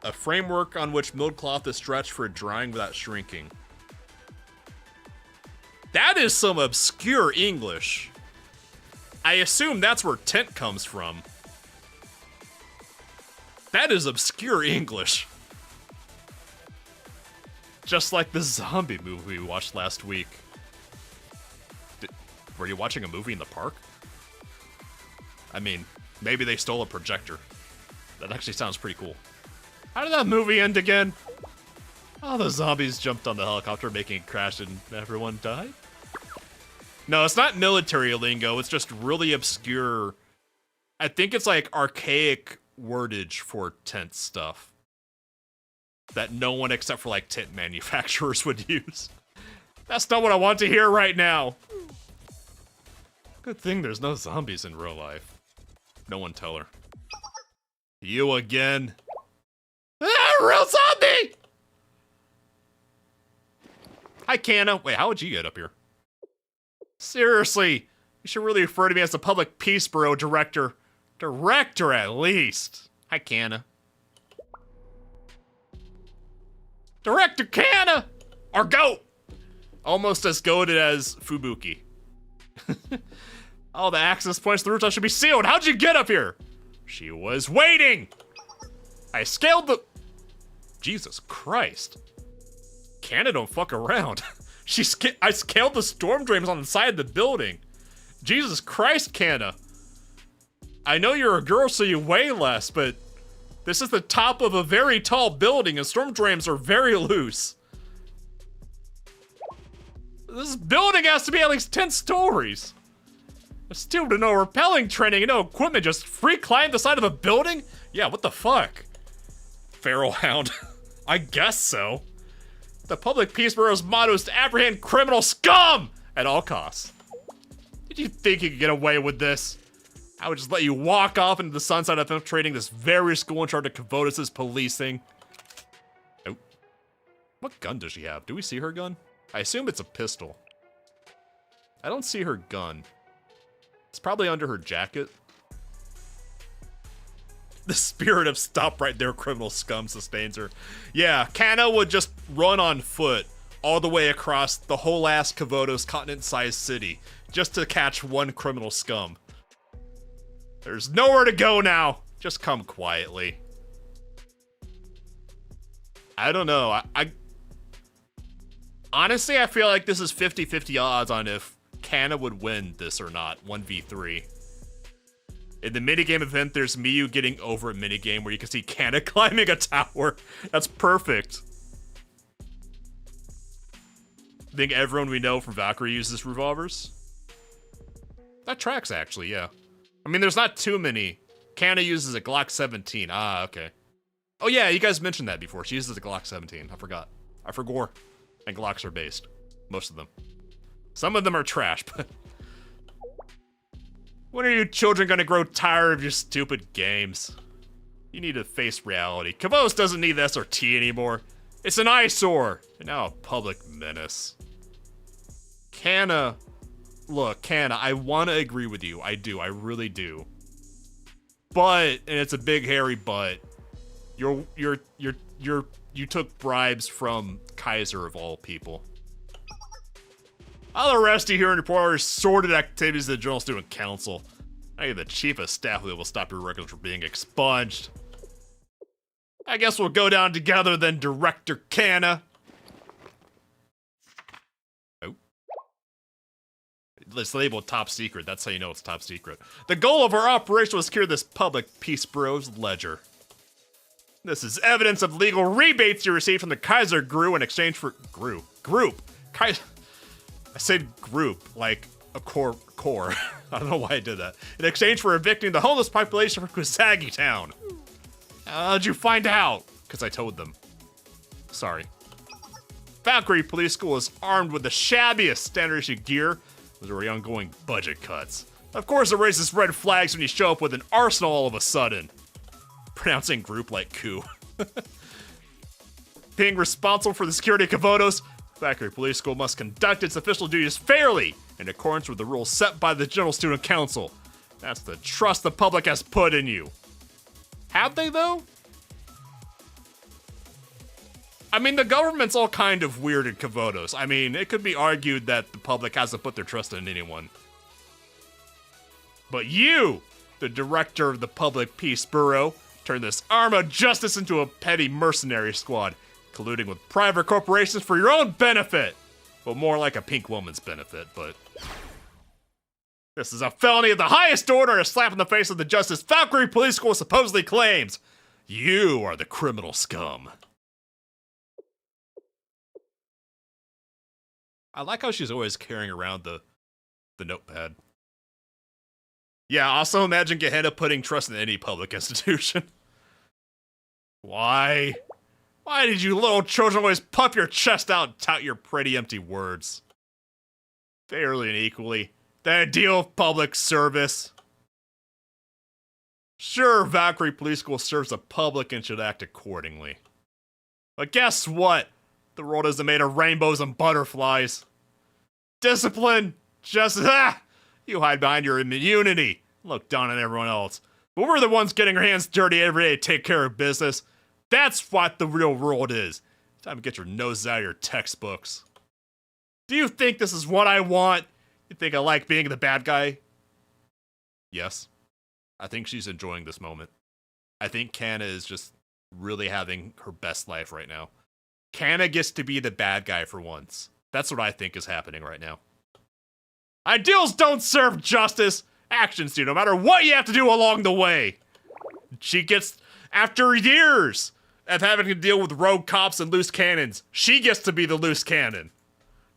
A framework on which milled cloth is stretched for drying without shrinking. That is some obscure English. I assume that's where tent comes from. That is obscure English. Just like the zombie movie we watched last week. Were you watching a movie in the park? I mean, maybe they stole a projector. That actually sounds pretty cool. How did that movie end again? Oh, the zombies jumped on the helicopter, making it crash, and everyone died? No, it's not military lingo. It's just really obscure. I think it's like archaic wordage for tent stuff that no one except for like tent manufacturers would use. That's not what I want to hear right now. Good thing there's no zombies in real life. No one tell her. You again. Ah, real zombie! Hi, Canna. Wait, how would you get up here? Seriously, you should really refer to me as the Public Peace Bureau Director. Director, at least. Hi, Canna. Director Canna! Our goat! Almost as goated as Fubuki. All the access points to the rooftop should be sealed. How'd you get up here? She was waiting! I scaled the... Jesus Christ. Canna don't fuck around. I scaled the storm drains on the side of the building. Jesus Christ, Canna. I know you're a girl, so you weigh less, but this is the top of a very tall building, and storm drains are very loose. This building has to be at least 10 stories. A student with no rappelling training and no equipment just free climbed the side of a building? Yeah, what the fuck? Feral hound. I guess so. The Public Peace Bureau's motto is to apprehend criminal scum at all costs. Did you think you could get away with this? I would just let you walk off into the sunset of infiltrating this very school in charge of Kavotis' policing. Oh. What gun does she have? Do we see her gun? I assume it's a pistol. I don't see her gun. It's probably under her jacket. The spirit of stop right there, criminal scum sustains her. Yeah, Canna would just run on foot all the way across the whole ass Kavotos continent-sized city just to catch one criminal scum. There's nowhere to go now. Just come quietly. I don't know. Honestly, I feel like this is 50-50 odds on if Canna would win this or not, 1v3. In the minigame event, there's Miyu getting over a minigame where you can see Canna climbing a tower. That's perfect. I think everyone we know from Valkyrie uses revolvers. That tracks, actually, yeah. I mean, there's not too many. Canna uses a Glock 17. Ah, okay. Oh yeah, you guys mentioned that before. She uses a Glock 17. I forgot. I forgot. And Glocks are based. Most of them. Some of them are trash, but... When are you children gonna grow tired of your stupid games? You need to face reality. Kavos doesn't need the SRT anymore. It's an eyesore, and now a public menace. Canna, look, Canna, I want to agree with you. I do, I really do. But, and it's a big hairy but, you took bribes from Kaiser of all people. I'll arrest you here and report your sordid activities to the General Student Council. I am the chief of staff who will stop your records from being expunged. I guess we'll go down together then, Director Canna. Oh. It's labeled top secret. That's how you know it's top secret. The goal of our operation was to secure this Public Peace Bureau's ledger. This is evidence of legal rebates you received from the Kaiser Group in exchange for group. I said group like a core. I don't know why I did that. In exchange for evicting the homeless population from Kusagi Town. How'd you find out? Because I told them. Sorry. Valkyrie Police School is armed with the shabbiest standard issue gear. Those are ongoing budget cuts. Of course, it raises red flags when you show up with an arsenal all of a sudden. Pronouncing group like coup. Being responsible for the security of Kavotos, Valkyrie Police School must conduct its official duties fairly in accordance with the rules set by the General Student Council. That's the trust the public has put in you. Have they, though? I mean, the government's all kind of weird in Kavotos. I mean, it could be argued that the public hasn't put their trust in anyone. But you, the director of the Public Peace Bureau, turned this arm of justice into a petty mercenary squad, colluding with private corporations for your own benefit. Well, more like a pink woman's benefit, but... This is a felony of the highest order and a slap in the face of the justice Valkyrie Police School supposedly claims. You are the criminal scum. I like how she's always carrying around the notepad. Yeah, also imagine Gehenna putting trust in any public institution. Why? Why did you little children always puff your chest out and tout your pretty empty words? Fairly and equally. The ideal of public service. Sure, Valkyrie Police School serves the public and should act accordingly. But guess what? The world isn't made of rainbows and butterflies. Discipline, justice, you hide behind your immunity. Look down on everyone else. But we're the ones getting our hands dirty every day to take care of business. That's what the real world is. Time to get your noses out of your textbooks. Do you think this is what I want? You think I like being the bad guy? Yes. I think she's enjoying this moment. I think Kana is just really having her best life right now. Kana gets to be the bad guy for once. That's what I think is happening right now. Ideals don't serve justice. Actions do, no matter what you have to do along the way. She gets, after years of having to deal with rogue cops and loose cannons, she gets to be the loose cannon.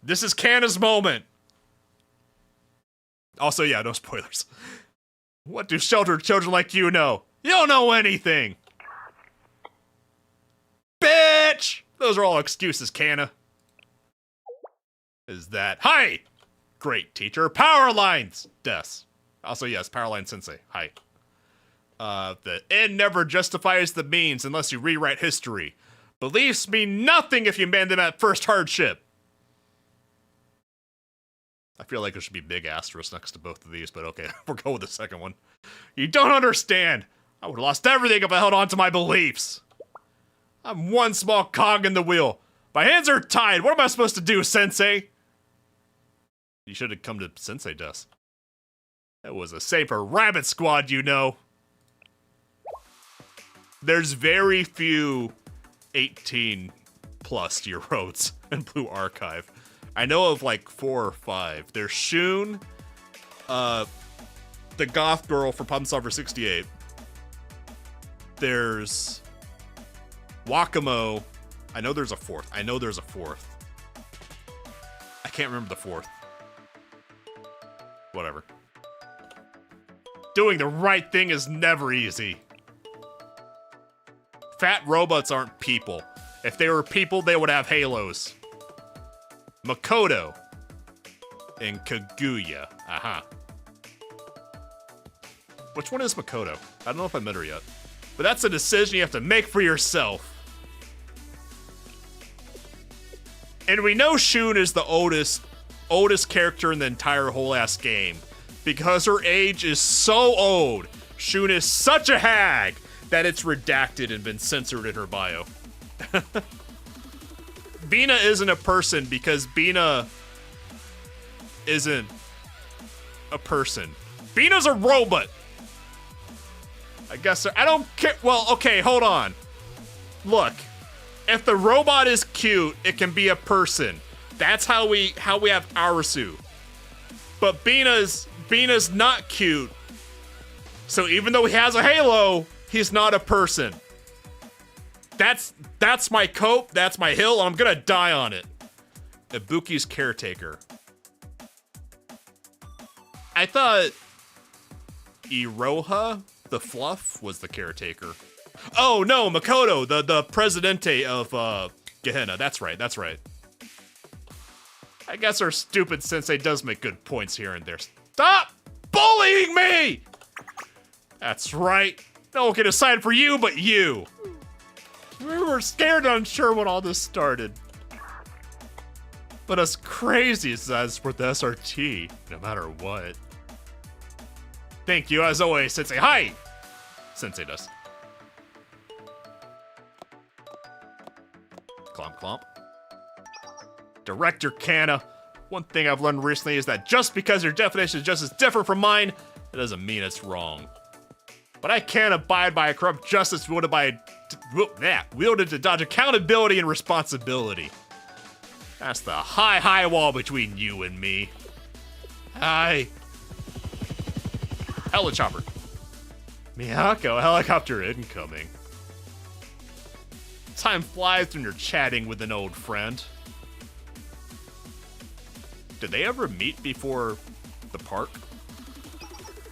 This is Kana's moment. Also, yeah, no spoilers. What do sheltered children like you know? You don't know anything. Bitch! Those are all excuses, Kana. Is that... Hi! Great teacher. Powerlines! Des. Also, yes, Powerline Sensei. Hi. The end never justifies the means unless you rewrite history. Beliefs mean nothing if you man them at first hardship. I feel like there should be big asterisks next to both of these, but okay, we'll go with the second one. You don't understand. I would have lost everything if I held on to my beliefs. I'm one small cog in the wheel. My hands are tied. What am I supposed to do, Sensei? You should have come to Sensei, Des. That was a safer rabbit squad, you know. There's very few 18-plus-year-olds in Blue Archive. I know of like 4 or 5. There's Shun, the goth girl from Problem Solver 68. There's Wakamo. I know there's a 4th. I can't remember the 4th. Whatever. Doing the right thing is never easy. Fat robots aren't people. If they were people, they would have halos. Makoto and Kaguya. Aha. Which one is Makoto? I don't know if I met her yet. But that's a decision you have to make for yourself. And we know Shun is the oldest character in the entire whole ass game. Because her age is so old. Shun is such a hag that it's redacted and been censored in her bio. Bina isn't a person because Bina isn't a person. Bina's a robot. I guess I don't care. Well, okay, hold on. Look, if the robot is cute, it can be a person. That's how we have Arasu. But Bina's not cute. So even though he has a halo, he's not a person. That's my cope, that's my hill, and I'm gonna die on it. Ibuki's caretaker. I thought Iroha, the fluff, was the caretaker. Oh no, Makoto, the presidente of Gehenna. That's right, that's right. I guess our stupid sensei does make good points here and there. Stop bullying me! That's right. No one can decide for you but you. We were scared and unsure when all this started. But as crazy as that is for the SRT, no matter what. Thank you, as always, Sensei. Hi! Sensei does. Clomp, clomp. Director Kana. One thing I've learned recently is that just because your definition is just as different from mine, it doesn't mean it's wrong. But I can't abide by a corrupt justice wielded to dodge accountability and responsibility. That's the high wall between you and me. Hi. Helichopper. Miyako, helicopter incoming. Time flies when you're chatting with an old friend. Did they ever meet before the park?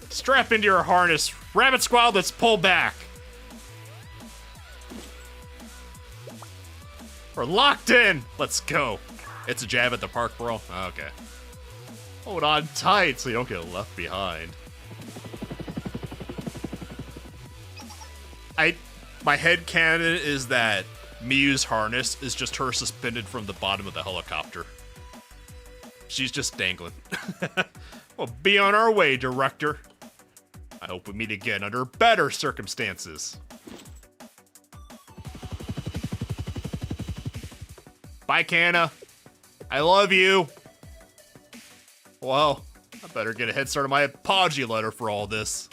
Strap into your harness. Rabbit Squad, let's pull back. We're locked in. Let's go. It's a jab at the park, bro. Okay. Hold on tight so you don't get left behind. My headcanon is that Miyu's harness is just her suspended from the bottom of the helicopter. She's just dangling. We'll be on our way, director. I hope we meet again under better circumstances. Bye, Kana. I love you. Well, I better get a head start on my apology letter for all this.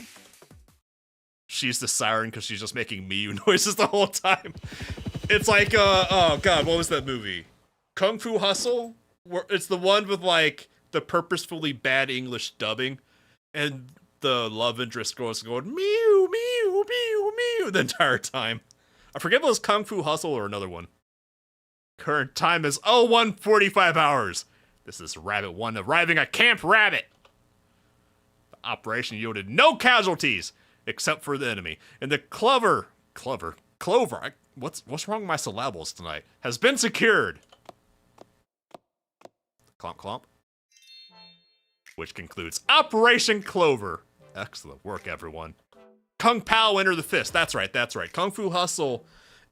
She's the siren because she's just making Miyu noises the whole time. It's like, oh god, what was that movie? Kung Fu Hustle? It's the one with, like, the purposefully bad English dubbing, and the love interest goes going, Miu, Miu, Miu, Miu, the entire time. I forget if it was Kung Fu Hustle or another one. Current time is 01:45 hours. This is Rabbit 1 arriving at Camp Rabbit. The operation yielded no casualties, except for the enemy. And the Clover, what's wrong with my syllables tonight? Has been secured. Clomp, clomp. Which concludes Operation Clover. Excellent work, everyone. Kung Pao enter the fist. That's right, that's right. Kung Fu Hustle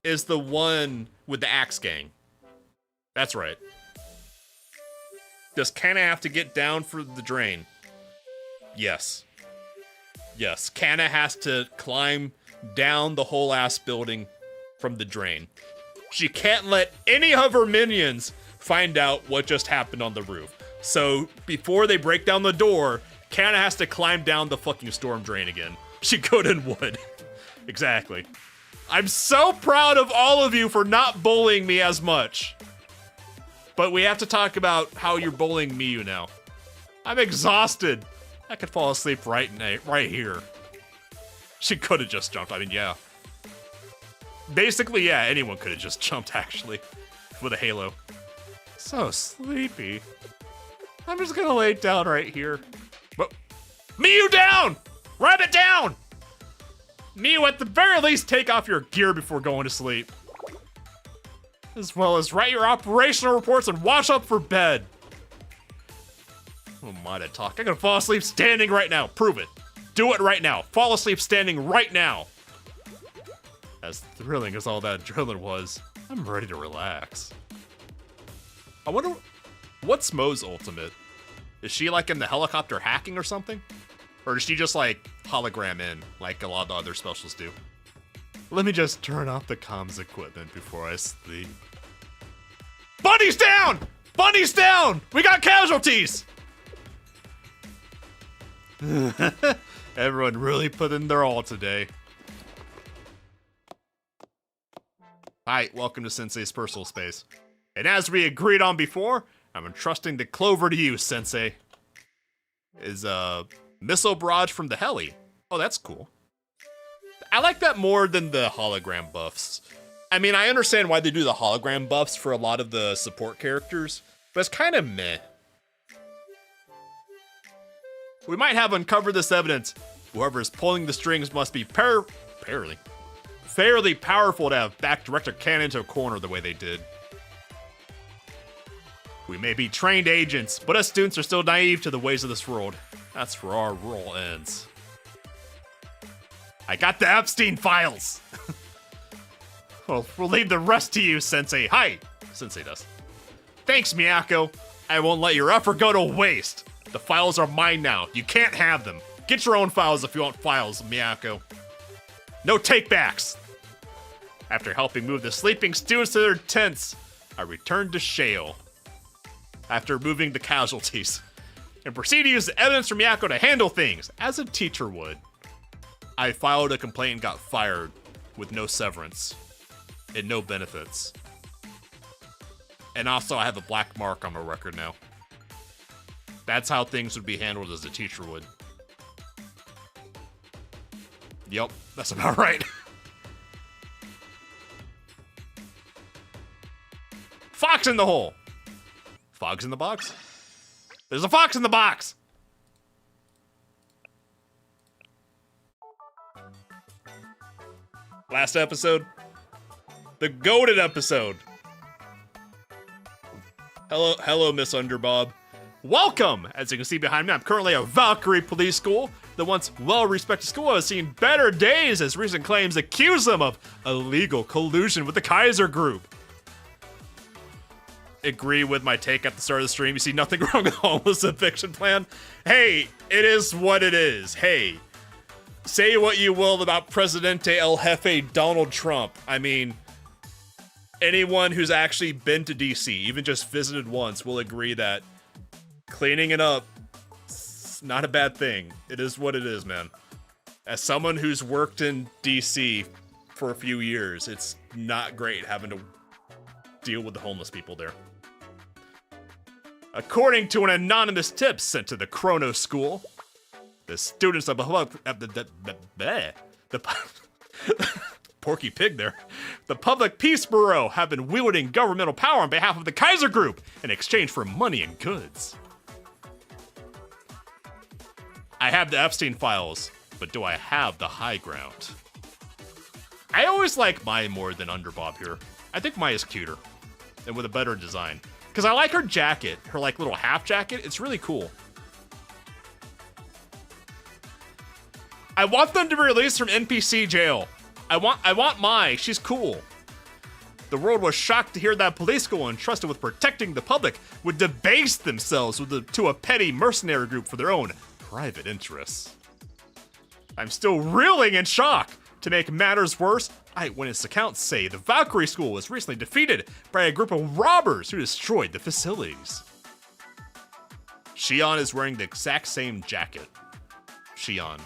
is the one with the axe gang. That's right. Does Kana have to get down for the drain? Yes. Yes, Kana has to climb down the whole ass building from the drain. She can't let any of her minions find out what just happened on the roof. So before they break down the door, Kana has to climb down the fucking storm drain again. She couldn't would. Exactly. I'm so proud of all of you for not bullying me as much. But we have to talk about how you're bullying Miyu now. I'm exhausted. I could fall asleep right here. She could have just jumped. I mean, yeah. Basically, yeah, anyone could have just jumped, actually, with a halo. So sleepy. I'm just gonna lay down right here. But Miyu down! Rabbit down! Miyu, at the very least, take off your gear before going to sleep. As well as write your operational reports and wash up for bed. Oh my, that talk. I can fall asleep standing right now. Prove it. Do it right now. Fall asleep standing right now. As thrilling as all that adrenaline was, I'm ready to relax. I wonder, what's Mo's ultimate? Is she like in the helicopter hacking or something? Or does she just like hologram in like a lot of the other specials do? Let me just turn off the comms equipment before I sleep. Bunny's down! Bunny's down! We got casualties! Everyone really put in their all today. Hi, welcome to Sensei's personal space. And as we agreed on before, I'm entrusting the Clover to you, Sensei. Is a missile barrage from the heli. Oh, that's cool. I like that more than the hologram buffs. I mean, I understand why they do the hologram buffs for a lot of the support characters, but it's kind of meh. We might have uncovered this evidence. Whoever is pulling the strings must be fairly powerful to have backed Director Cannon into a corner the way they did. We may be trained agents, but us students are still naive to the ways of this world. That's where our role ends. I got the Epstein files! Well, we'll leave the rest to you, Sensei. Hi! Sensei does. Thanks, Miyako. I won't let your effort go to waste. The files are mine now. You can't have them. Get your own files if you want files, Miyako. No takebacks! After helping move the sleeping students to their tents, I returned to Shale. After moving the casualties, and proceed to use the evidence from Miyako to handle things, as a teacher would. I filed a complaint and got fired, with no severance, and no benefits. And also, I have a black mark on my record now. That's how things would be handled as a teacher would. Yep, that's about right. Fox in the hole! Fox in the box? There's a fox in the box! Last episode. The goated episode. Hello, Miss Underbob. Welcome! As you can see behind me, I'm currently at Valkyrie Police School. The once well-respected school has seen better days as recent claims accuse them of illegal collusion with the Kaiser Group. Agree with my take at the start of the stream. You see nothing wrong with the homeless eviction plan. Hey, it is what it is. Hey, say what you will about Presidente El Jefe Donald Trump. I mean, anyone who's actually been to DC, even just visited once, will agree that cleaning it up is not a bad thing. It is what it is, man. As someone who's worked in DC for a few years, it's not great having to deal with the homeless people there. According to an anonymous tip sent to the Chrono School, the students of the Porky Pig there. The Public Peace Bureau have been wielding governmental power on behalf of the Kaiser Group in exchange for money and goods. I have the Epstein files, but do I have the high ground? I always like Mai more than Underbob here. I think Mai is cuter and with a better design. Because I like her jacket, her like little half jacket. It's really cool. I want them to be released from NPC jail. I want Mai. She's cool. The world was shocked to hear that police school entrusted with protecting the public would debase themselves to a petty mercenary group for their own private interests. I'm still reeling in shock. To make matters worse, eyewitness accounts say the Valkyrie School was recently defeated by a group of robbers who destroyed the facilities. Ch1 is wearing the exact same jacket. Ch1.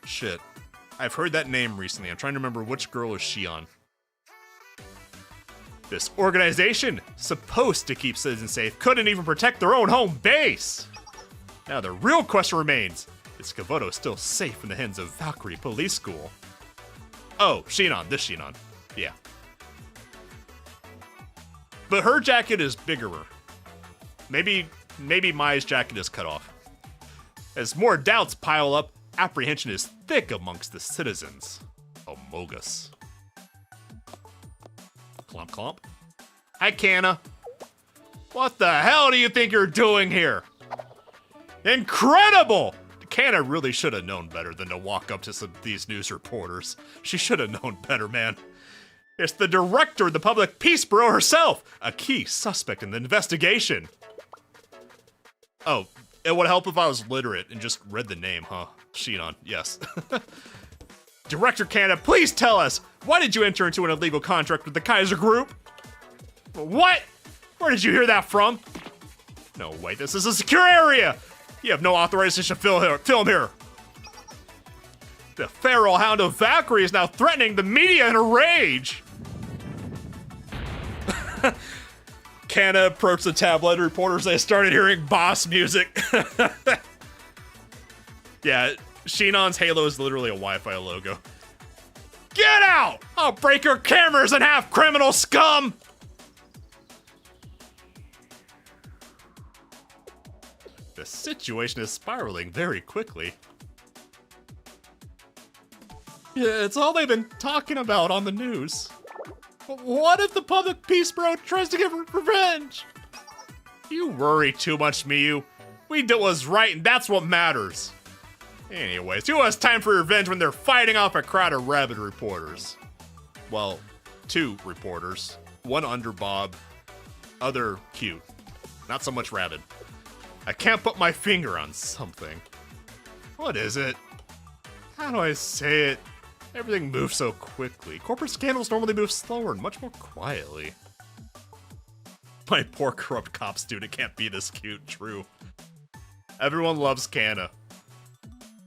Shit. I've heard that name recently. I'm trying to remember which girl is Ch1. This organization, supposed to keep citizens safe, couldn't even protect their own home base. Now the real question remains, is Kavoto still safe in the hands of Valkyrie Police School? Oh, Ch1, this Ch1. Yeah. But her jacket is bigger. Maybe Mai's jacket is cut off. As more doubts pile up, apprehension is thick amongst the citizens. Amogus. Clomp clomp. Hi, Kanna. What the hell do you think you're doing here? Incredible! Kanna really should have known better than to walk up to these news reporters. She should have known better, man. It's the director of the Public Peace Bureau herself, a key suspect in the investigation. Oh, it would help if I was literate and just read the name, huh? Ch1, yes. Director Kanna, please tell us, why did you enter into an illegal contract with the Kaiser Group? What? Where did you hear that from? No, wait, this is a secure area! You have no authorization to film here. The feral hound of Valkyrie is now threatening the media in a rage. Kanna approached the tabloid reporters. They started hearing boss music. Yeah, Ch1's halo is literally a Wi-Fi logo. Get out! I'll break your cameras in half, criminal scum! The situation is spiraling very quickly. Yeah, it's all they've been talking about on the news. What if the public peace bro tries to get revenge? You worry too much, Miyu. We did what was right, and that's what matters. Anyways, who has time for revenge when they're fighting off a crowd of rabid reporters? Well, 2 reporters. One underbob, other cute. Not so much rabid. I can't put my finger on something. What is it? How do I say it? Everything moves so quickly. Corporate scandals normally move slower and much more quietly. My poor corrupt cop student can't be this cute, true. Everyone loves Kana.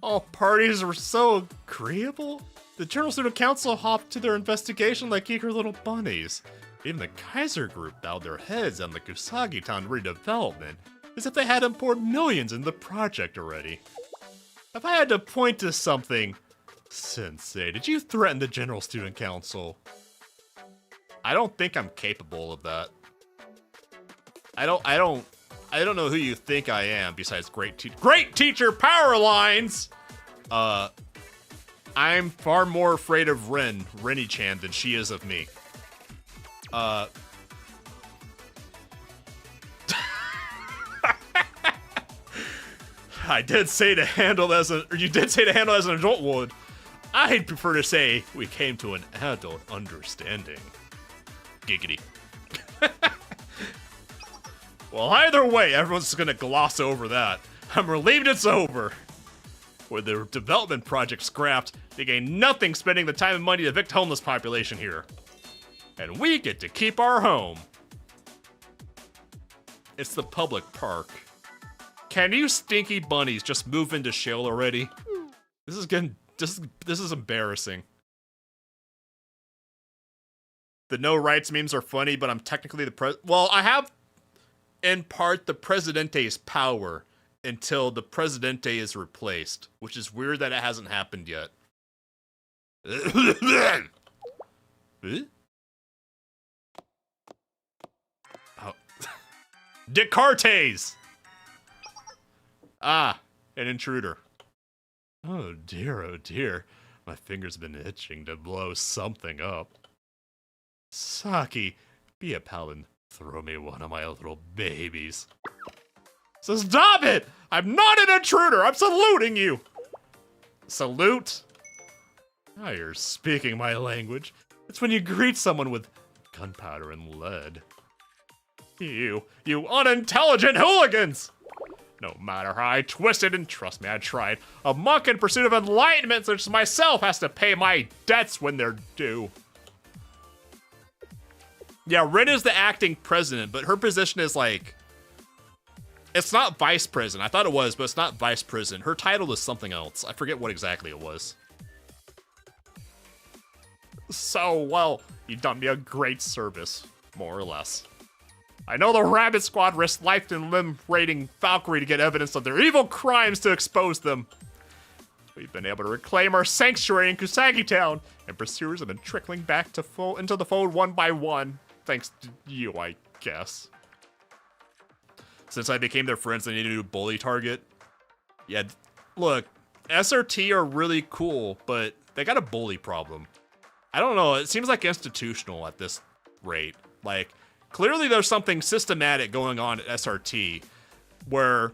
All parties were so agreeable. The General Student Council hopped to their investigation like eager little bunnies. Even the Kaiser group bowed their heads on the Kusagi-town redevelopment, as if they hadn't poured millions into the project already. If I had to point to something, Sensei, did you threaten the General Student Council? I don't think I'm capable of that. I don't know who you think I am besides great teacher Powerlines! I'm far more afraid of Rennie-chan than she is of me. I did say to handle as an, or you did say to handle as an adult would. I'd prefer to say we came to an adult understanding. Giggity. Well, either way, everyone's just gonna gloss over that. I'm relieved it's over. With the development project scrapped, they gain nothing spending the time and money to evict homeless population here. And we get to keep our home. It's the public park. Can you stinky bunnies just move into shell already? This is embarrassing. The no rights memes are funny, but I'm technically the well, I have in part the Presidente's power until the Presidente is replaced, which is weird that it hasn't happened yet. Oh. Descartes! Ah, an intruder. Oh dear, my fingers have been itching to blow something up. Saki, be a pal and throw me one of my little babies. So stop it! I'm not an intruder, I'm saluting you! Salute? Now you're speaking my language. It's when you greet someone with gunpowder and lead. You unintelligent hooligans! No matter how I twisted, and trust me, I tried, a monk in pursuit of enlightenment such as myself has to pay my debts when they're due. Yeah, Rin is the acting president, but her position is like, it's not vice president. I thought it was, but it's not vice president. Her title is something else. I forget what exactly it was. So, well, you've done me a great service, more or less. I know the Rabbit Squad risked life and limb raiding Valkyrie to get evidence of their evil crimes to expose them. We've been able to reclaim our sanctuary in Kusagi Town, and pursuers have been trickling back to into the fold one by one, thanks to you, I guess. Since I became their friends, they need a new bully target. Yeah, look, SRT are really cool, but they got a bully problem. I don't know, it seems like institutional at this rate. Like, clearly there's something systematic going on at SRT where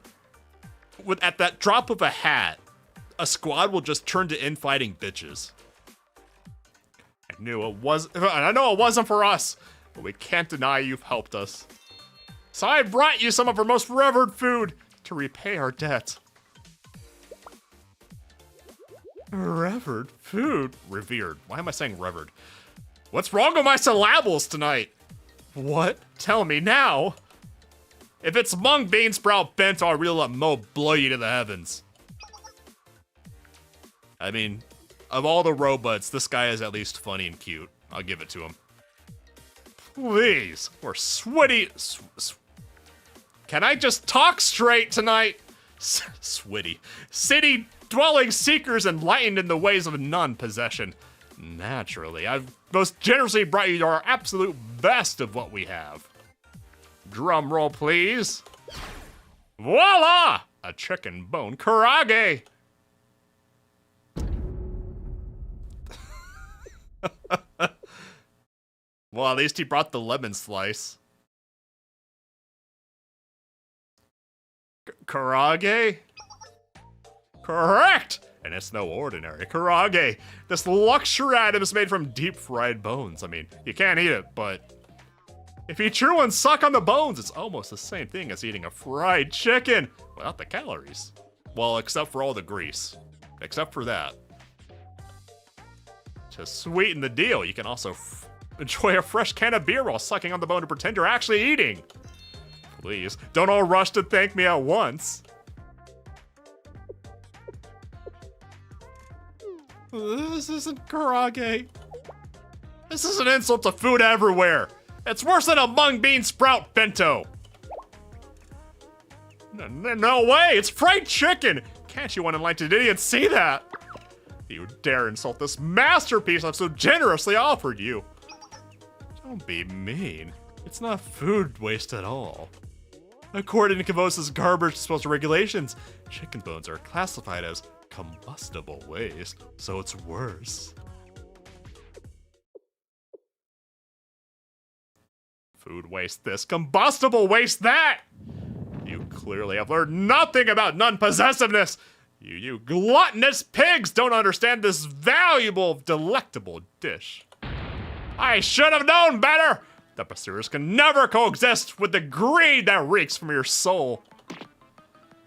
at that drop of a hat, a squad will just turn to infighting bitches. I know it wasn't for us, but we can't deny you've helped us. So I brought you some of our most revered food to repay our debt. Revered food? Revered. Why am I saying revered? What's wrong with my syllables tonight? What? Tell me now. If it's mung bean sprout bento, I'll really let Mo blow you to the heavens. I mean, of all the robots, this guy is at least funny and cute. I'll give it to him. Please, we're sweaty. Can I just talk straight tonight? Switty. City-dwelling seekers enlightened in the ways of non-possession. Naturally, I've most generously brought you our absolute best of what we have. Drum roll, please. Voila! A chicken bone karaage. Well, at least he brought the lemon slice. Karaage? Correct! And it's no ordinary karaage. This luxury item is made from deep-fried bones. I mean, you can't eat it, but if you chew and suck on the bones, it's almost the same thing as eating a fried chicken without the calories. Well, except for all the grease. Except for that. To sweeten the deal, you can also enjoy a fresh can of beer while sucking on the bone to pretend you're actually eating. Please, don't all rush to thank me at once. This isn't karaage. This is an insult to food everywhere. It's worse than a mung bean sprout bento. No way, it's fried chicken. Can't you unenlightened idiot see that? You dare insult this masterpiece I've so generously offered you. Don't be mean. It's not food waste at all. According to Kavos's garbage disposal regulations, chicken bones are classified as combustible waste, so it's worse. Food waste this, combustible waste that! You clearly have learned nothing about non-possessiveness! You gluttonous pigs don't understand this valuable, delectable dish. I should have known better! The pursuers can never coexist with the greed that reeks from your soul.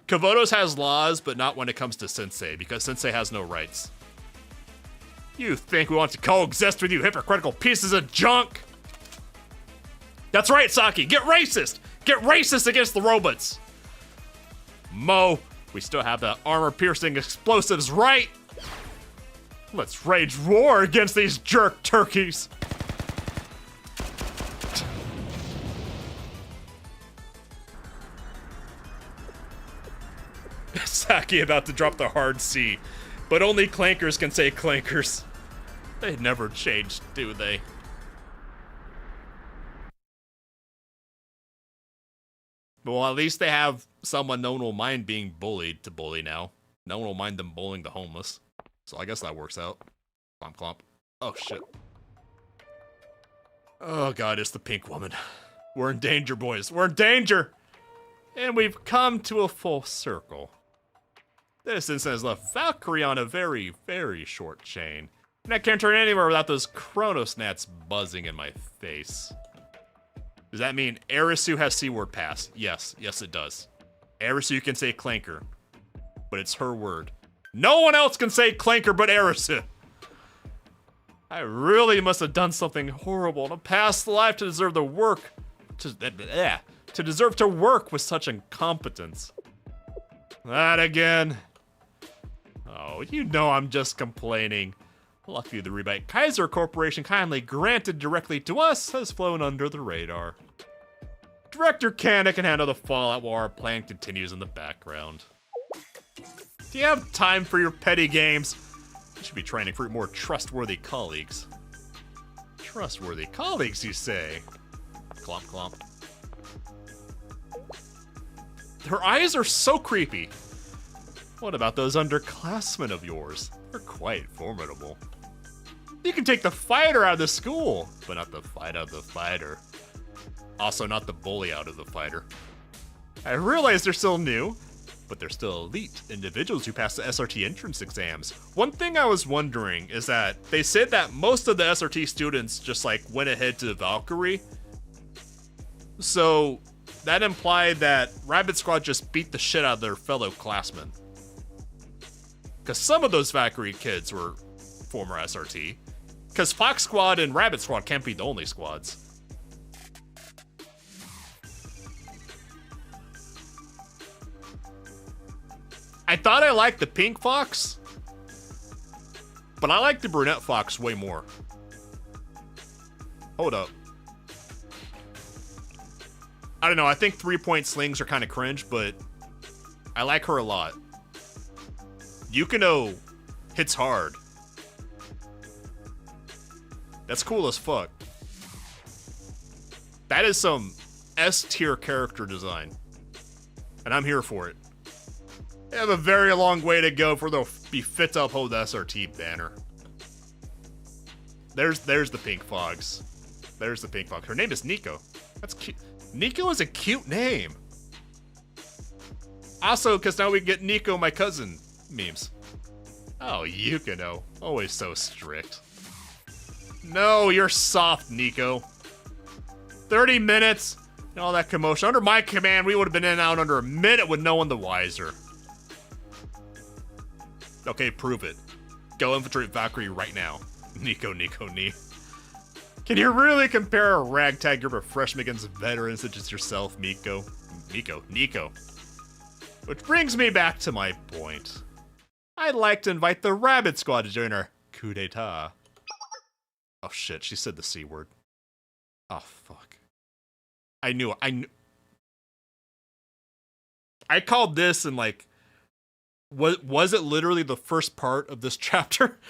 Kavotos has laws, but not when it comes to Sensei, because Sensei has no rights. You think we want to coexist with you hypocritical pieces of junk? That's right, Saki, get racist! Get racist against the robots! Mo, we still have the armor-piercing explosives, right? Let's rage war against these jerk turkeys! Saki about to drop the hard C, but only clankers can say clankers. They never change, do they? Well, at least they have someone no one will mind being bullied to bully now. No one will mind them bullying the homeless. So I guess that works out. Clomp clomp. Oh shit. Oh god, it's the pink woman. We're in danger, boys. We're in danger! And we've come to a full circle. This instance has left Valkyrie on a very, very short chain. And I can't turn anywhere without those Chronos gnats buzzing in my face. Does that mean Arisu has C-word pass? Yes, yes it does. Arisu can say clanker, but it's her word. No one else can say clanker but Arisu. I really must have done something horrible in a past life to deserve the work, to deserve to work with such incompetence. That again. Oh, you know I'm just complaining. Lucky the rebate Kaiser Corporation kindly granted directly to us has flown under the radar. Director Kanna can handle the fallout while our plan continues in the background. Do you have time for your petty games? You should be training for more trustworthy colleagues. Trustworthy colleagues, you say? Clomp clomp. Her eyes are so creepy. What about those underclassmen of yours? They're quite formidable. You can take the fighter out of the school, but not the fight out of the fighter. Also not the bully out of the fighter. I realize they're still new, but they're still elite individuals who pass the SRT entrance exams. One thing I was wondering is that they said that most of the SRT students just like went ahead to Valkyrie. So that implied that Rabbit Squad just beat the shit out of their fellow classmen. Because some of those Valkyrie kids were former SRT. Because Fox Squad and Rabbit Squad can't be the only squads. I thought I liked the pink fox, but I like the brunette fox way more. Hold up. I don't know, I think 3-point slings are kind of cringe, but I like her a lot. Yukino hits hard. That's cool as fuck. That is some S-tier character design. And I'm here for it. They have a very long way to go for they'll be fit to uphold the SRT banner. There's the pink fogs. There's the pink fog. Her name is Nico. That's cute. Nico is a cute name. Also, because now we get Nico, my cousin, memes. Oh, Yukino. Always so strict. No, you're soft, Nico. 30 minutes and all that commotion. Under my command, we would have been in and out under a minute with no one the wiser. Okay, prove it. Go infiltrate Valkyrie right now. Nico, Nico, Ni. Can you really compare a ragtag group of freshmen against veterans such as yourself, Nico? Nico. Which brings me back to my point. I'd like to invite the Rabbit Squad to join our coup d'etat. Oh shit, she said the C word. Oh fuck. I knew. I called this and like, was it literally the first part of this chapter?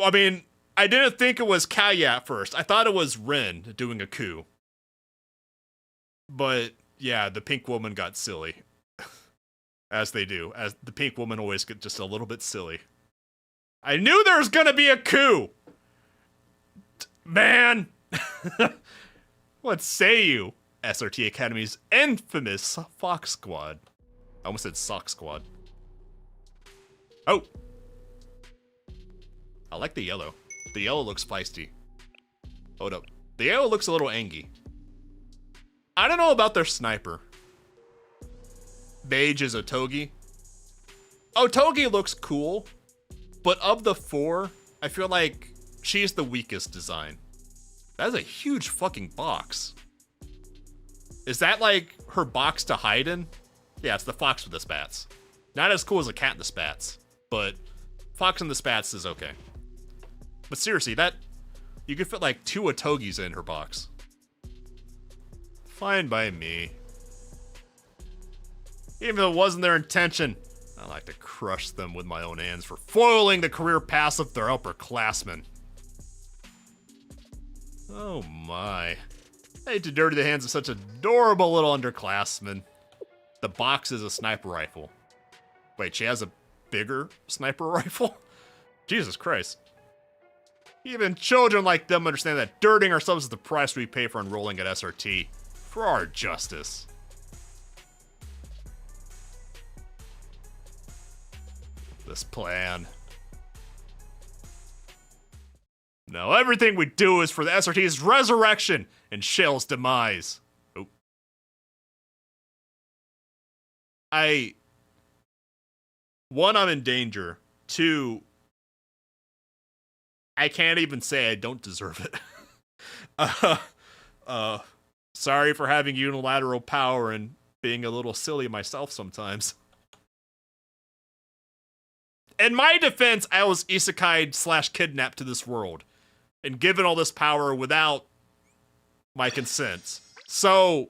I mean, I didn't think it was Kaya at first. I thought it was Rin doing a coup. But yeah, the pink woman got silly. As they do. As the pink woman always get just a little bit silly. I knew there was gonna be a coup! Man! What say you? SRT Academy's infamous Fox Squad. I almost said Sock Squad. Oh! I like the yellow. The yellow looks feisty. Hold up. The yellow looks a little angry. I don't know about their sniper. Beige is Otogi. Otogi looks cool, but of the four, I feel like she's the weakest design. That is a huge fucking box. Is that like her box to hide in? Yeah, it's the fox with the spats. Not as cool as a cat in the spats, but fox in the spats is okay. But seriously, that you could fit like 2 Otogis in her box. Fine by me. Even though it wasn't their intention, I like to crush them with my own hands for foiling the career paths of their upperclassmen. Oh my. I hate to dirty the hands of such adorable little underclassmen. The box is a sniper rifle. Wait, she has a bigger sniper rifle? Jesus Christ. Even children like them understand that dirtying ourselves is the price we pay for enrolling at SRT. For our justice. This plan. No, everything we do is for the SRT's resurrection and Shell's demise. Oh. One, I'm in danger. 2, I can't even say I don't deserve it. Sorry for having unilateral power and being a little silly myself sometimes. In my defense, I was isekai/kidnapped to this world and given all this power without my consent. So,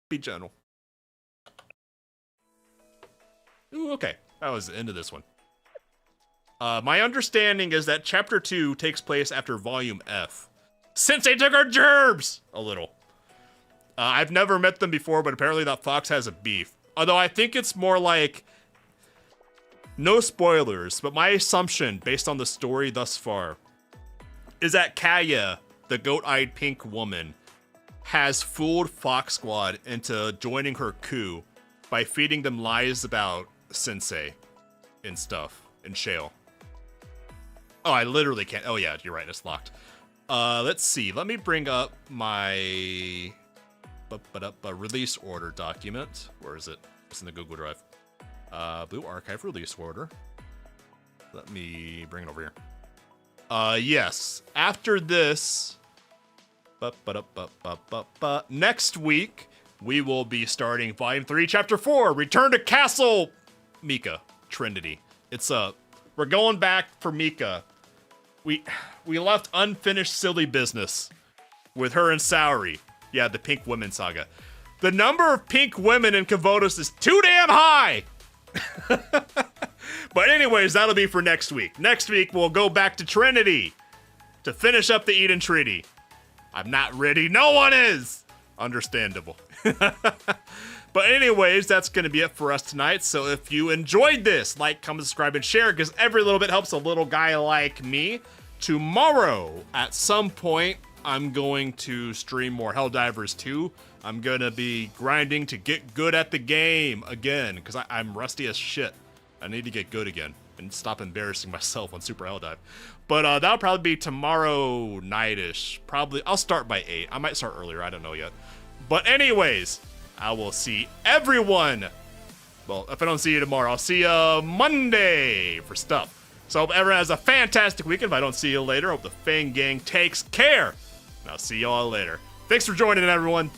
be gentle. Ooh, okay. That was the end of this one. My understanding is that Chapter 2 takes place after Volume F. Since they took our gerbs! A little. I've never met them before, but apparently that fox has a beef. Although I think it's more like... No spoilers, but my assumption, based on the story thus far, is that Kaya, the goat-eyed pink woman, has fooled Fox Squad into joining her coup by feeding them lies about Sensei and stuff, and Shale. Oh, I literally can't. Oh yeah, you're right, it's locked. Let's see, let me bring up my release order document. Where is it? It's in the Google Drive. Blue Archive release order. Let me bring it over here. Yes. After this, next week, we will be starting Volume 3, Chapter 4, Return to Castle Mika, Trinity. We're going back for Mika. We left unfinished silly business with her and Saori. Yeah, the Pink Women saga. The number of pink women in Kavotos is too damn high! But anyways, that'll be for next week. Next week, we'll go back to Trinity. to finish up the Eden Treaty. I'm not ready. No one is. Understandable. But anyways, that's going to be it for us tonight. So if you enjoyed this, like, comment, subscribe, and share, because every little bit helps a little guy like me. Tomorrow, at some point, I'm going to stream more Helldivers 2. I'm going to be grinding to get good at the game again, because I'm rusty as shit. I need to get good again and stop embarrassing myself on Super Helldive. But that'll probably be tomorrow night-ish. Probably, I'll start by 8. I might start earlier, I don't know yet. But anyways, I will see everyone. Well, if I don't see you tomorrow, I'll see you Monday for stuff. So hope everyone has a fantastic weekend. If I don't see you later, hope the Fang Gang takes care. And I'll see you all later. Thanks for joining, everyone.